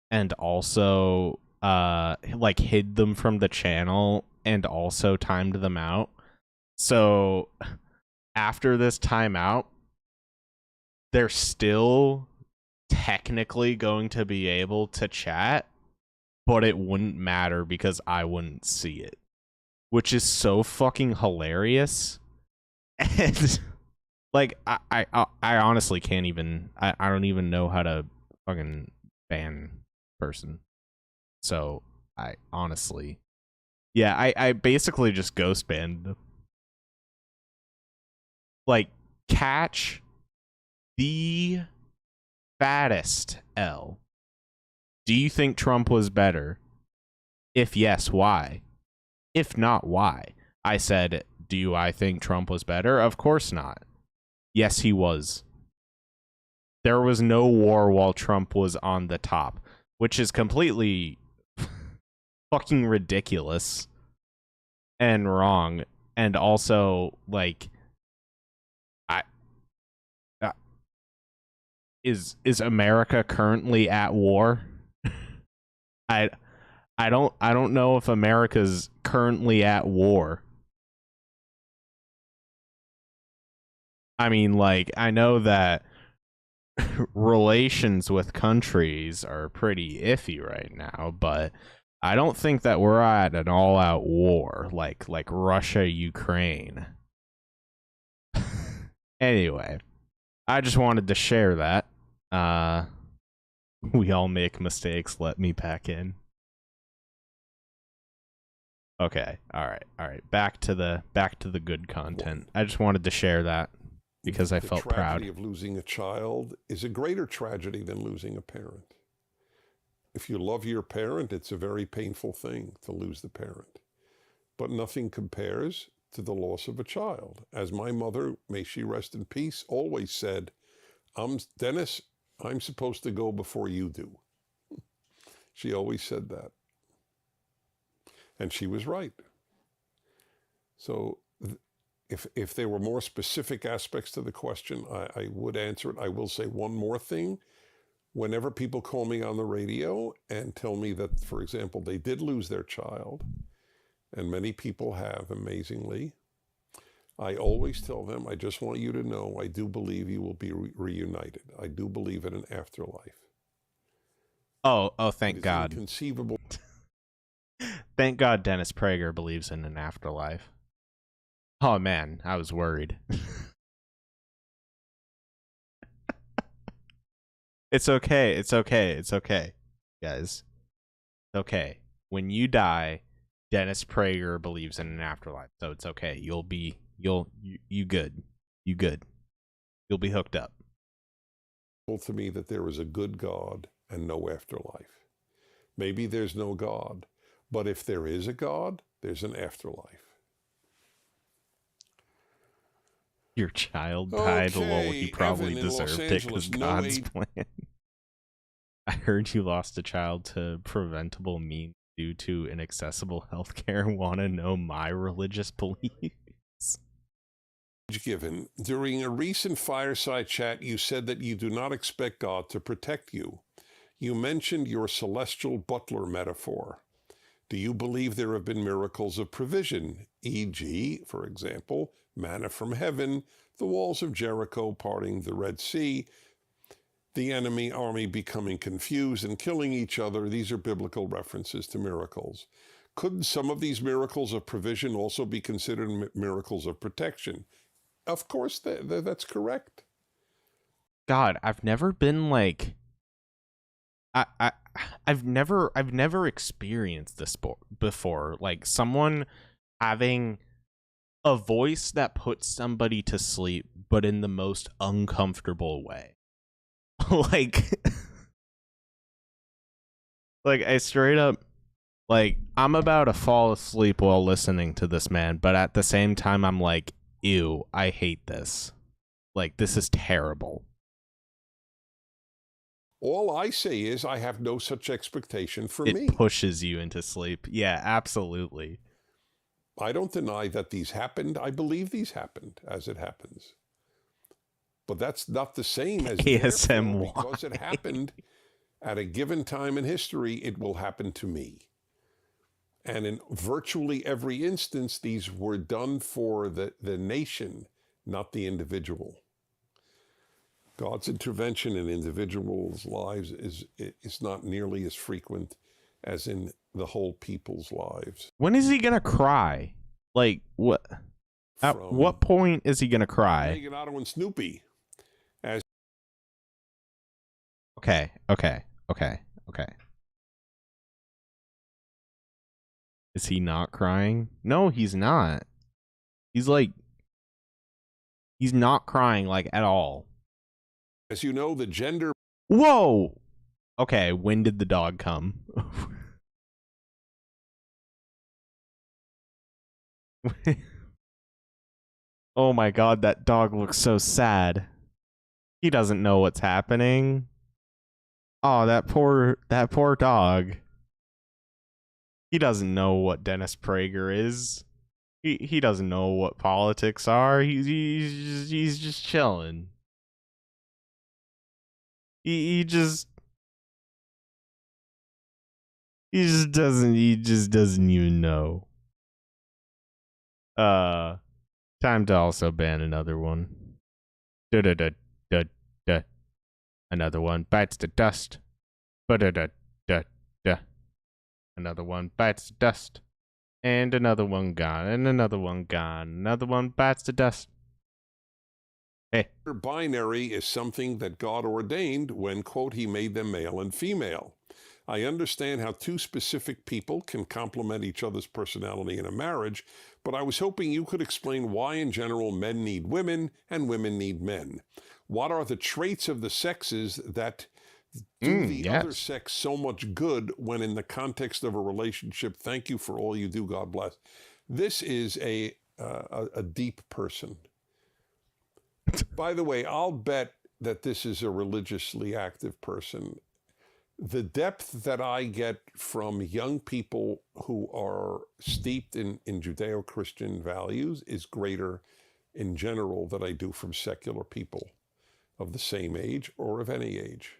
and also like hid them from the channel, and also timed them out. So after this timeout, they're still technically going to be able to chat, but it wouldn't matter because I wouldn't see it, which is so fucking hilarious. And like I honestly can't even I don't even know how to fucking ban person. So I honestly, yeah, I basically just ghost banned them. Like, catch the fattest L. Do you think Trump was better? If yes, why? If not, why? I said, do I think Trump was better? Of course not. Yes, he was. There was no war while Trump was on the top, which is completely fucking ridiculous and wrong. And also, like, is America currently at war? I don't know if America's currently at war. I mean, like, I know that relations with countries are pretty iffy right now, but I don't think that we're at an all-out war like Russia, Ukraine. Anyway, I just wanted to share that. We all make mistakes. Let me back in. Okay. All right. Back to the good content. I just wanted to share that because I felt proud. The tragedy of losing a child is a greater tragedy than losing a parent. If you love your parent, it's a very painful thing to lose the parent. But nothing compares to the loss of a child. As my mother, may she rest in peace, always said, Dennis, I'm supposed to go before you do. She always said that. And she was right. So if there were more specific aspects to the question, I would answer it. I will say one more thing. Whenever people call me on the radio and tell me that, for example, they did lose their child, and many people have, amazingly, I always tell them, I just want you to know, I do believe you will be reunited. I do believe in an afterlife. Oh, thank God. Inconceivable. Thank God Dennis Prager believes in an afterlife. Oh man, I was worried. It's okay. It's okay. It's okay, guys. It's okay. When you die, Dennis Prager believes in an afterlife, so it's okay. You good. You good. You'll be hooked up. To me that there is a good God and no afterlife. Maybe there's no God, but if there is a God, there's an afterlife. Your child died. Okay, Lol, he probably Evan in Los deserved it Angeles, because no God's age- plan. I heard you lost a child to preventable means due to inaccessible healthcare. Want to know my religious beliefs? Given during a recent fireside chat, you said that you do not expect God to protect you. You mentioned your celestial butler metaphor. Do you believe there have been miracles of provision, e.g., for example, manna from heaven, the walls of Jericho parting the Red Sea, the enemy army becoming confused and killing each other? These are biblical references to miracles. Couldn't some of these miracles of provision also be considered miracles of protection? Of course, that's correct. God, I've never been like, I've never experienced this before. Like someone having a voice that puts somebody to sleep, but in the most uncomfortable way. like I straight up, like, I'm about to fall asleep while listening to this man, but at the same time I'm like, ew, I hate this. Like, this is terrible. All I say is I have no such expectation for me. It pushes you into sleep. Yeah, absolutely. I don't deny that these happened. I believe these happened as it happens. But that's not the same as ASMY. Because it happened at a given time in history, it will happen to me. And in virtually every instance, these were done for the nation, not the individual. God's intervention in individuals' lives is not nearly as frequent as in the whole people's lives. When is he gonna cry? Like, what? At what point is he gonna cry? Megan Otto and Snoopy. As Okay. Is he not crying? No, he's not. He's not crying, like, at all. As you know, the gender... Whoa! Okay, when did the dog come? Oh my god, that dog looks so sad. He doesn't know what's happening. Oh, that poor dog. He doesn't know what Dennis Prager is. He doesn't know what politics are. He's just chilling. He just doesn't even know. Time to also ban another one. Another one bites the dust. Another one bites the dust. And another one gone. And another one gone. Another one bites the dust. Hey. Binary is something that God ordained when, quote, he made them male and female. I understand how two specific people can complement each other's personality in a marriage, but I was hoping you could explain why, in general, men need women and women need men. What are the traits of the sexes that do the other sex so much good when in the context of a relationship? Thank you for all you do. God bless. This is a deep person. By the way, I'll bet that this is a religiously active person. The depth that I get from young people who are steeped in Judeo-Christian values is greater in general than I do from secular people of the same age or of any age.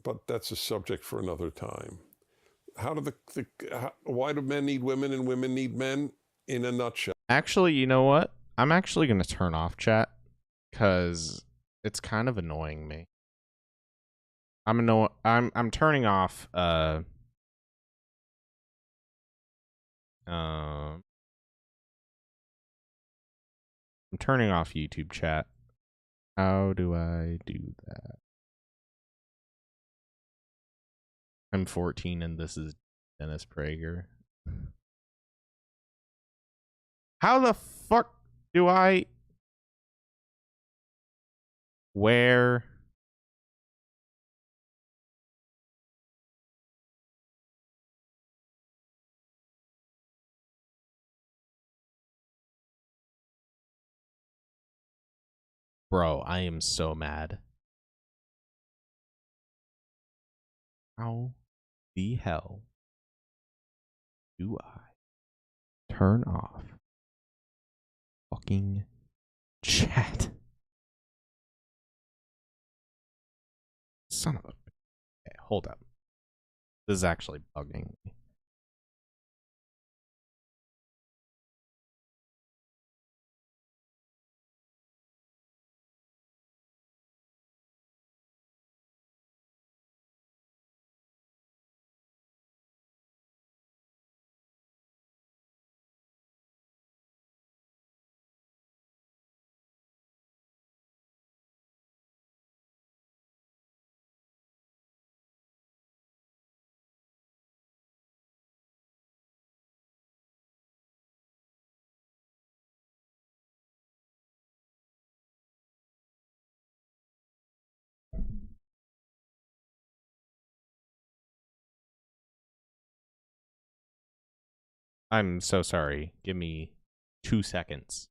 but that's a subject for another time. Why do men need women and women need men? In a nutshell. Actually, you know what? I'm actually going to turn off chat because it's kind of annoying me. I'm turning off I'm turning off YouTube chat. How do I do that? I'm 14 and this is Dennis Prager. How the fuck do I... Where... Bro, I am so mad. How the hell do I turn off fucking chat? Son of a... Okay, hold up. This is actually bugging me. I'm so sorry. Give me 2 seconds.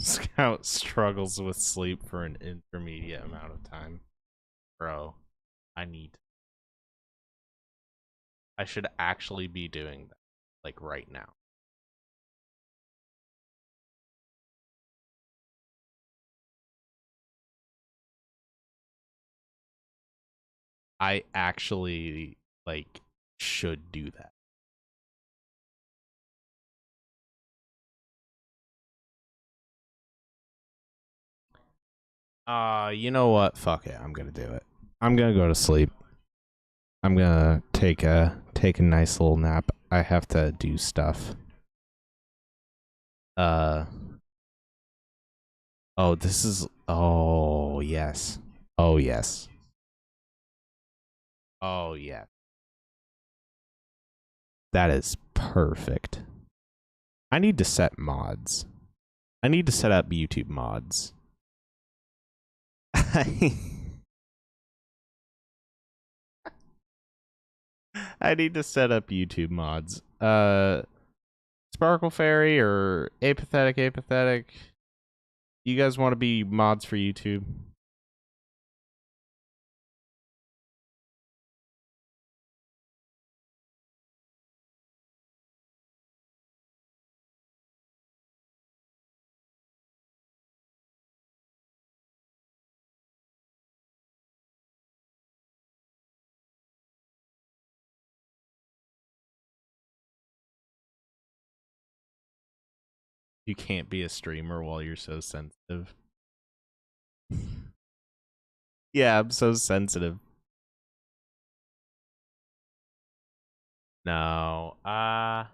Scout struggles with sleep for an intermediate amount of time. Bro, I should actually be doing that, like, right now. I actually, like, should do that. You know what? Fuck it. I'm gonna do it. I'm gonna go to sleep. I'm gonna take a nice little nap. I have to do stuff. Oh, this is... Oh, yes. Oh, yes. Oh, yeah. That is perfect. I need to set mods. I need to set up YouTube mods. I need to set up YouTube mods. Sparkle Fairy or Apathetic. You guys want to be mods for YouTube? You can't be a streamer while you're so sensitive. Yeah, I'm so sensitive. No. No,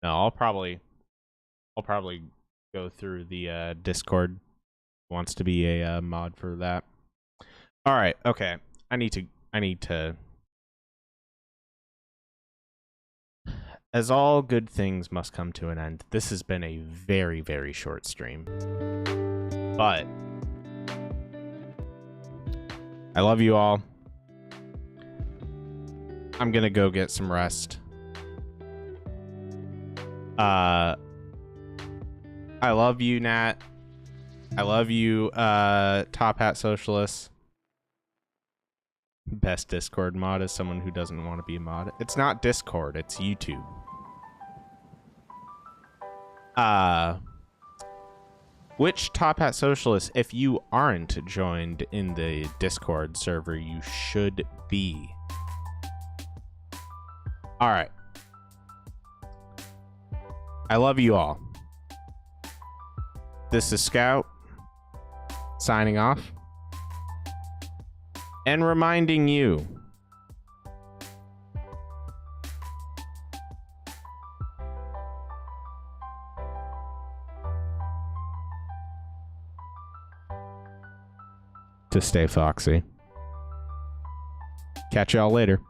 I'll probably go through the Discord. Wants to be a mod for that. All right, okay. I need to As all good things must come to an end, this has been a very, very short stream. But I love you all. I'm gonna go get some rest. I love you, Nat. I love you, Top Hat Socialist. Best Discord mod is someone who doesn't want to be a mod. It's not Discord, it's YouTube. Which Top Hat Socialist, if you aren't joined in the Discord server, you should be. Alright. I love you all. This is Scout, signing off. And reminding you to stay foxy. Catch y'all later.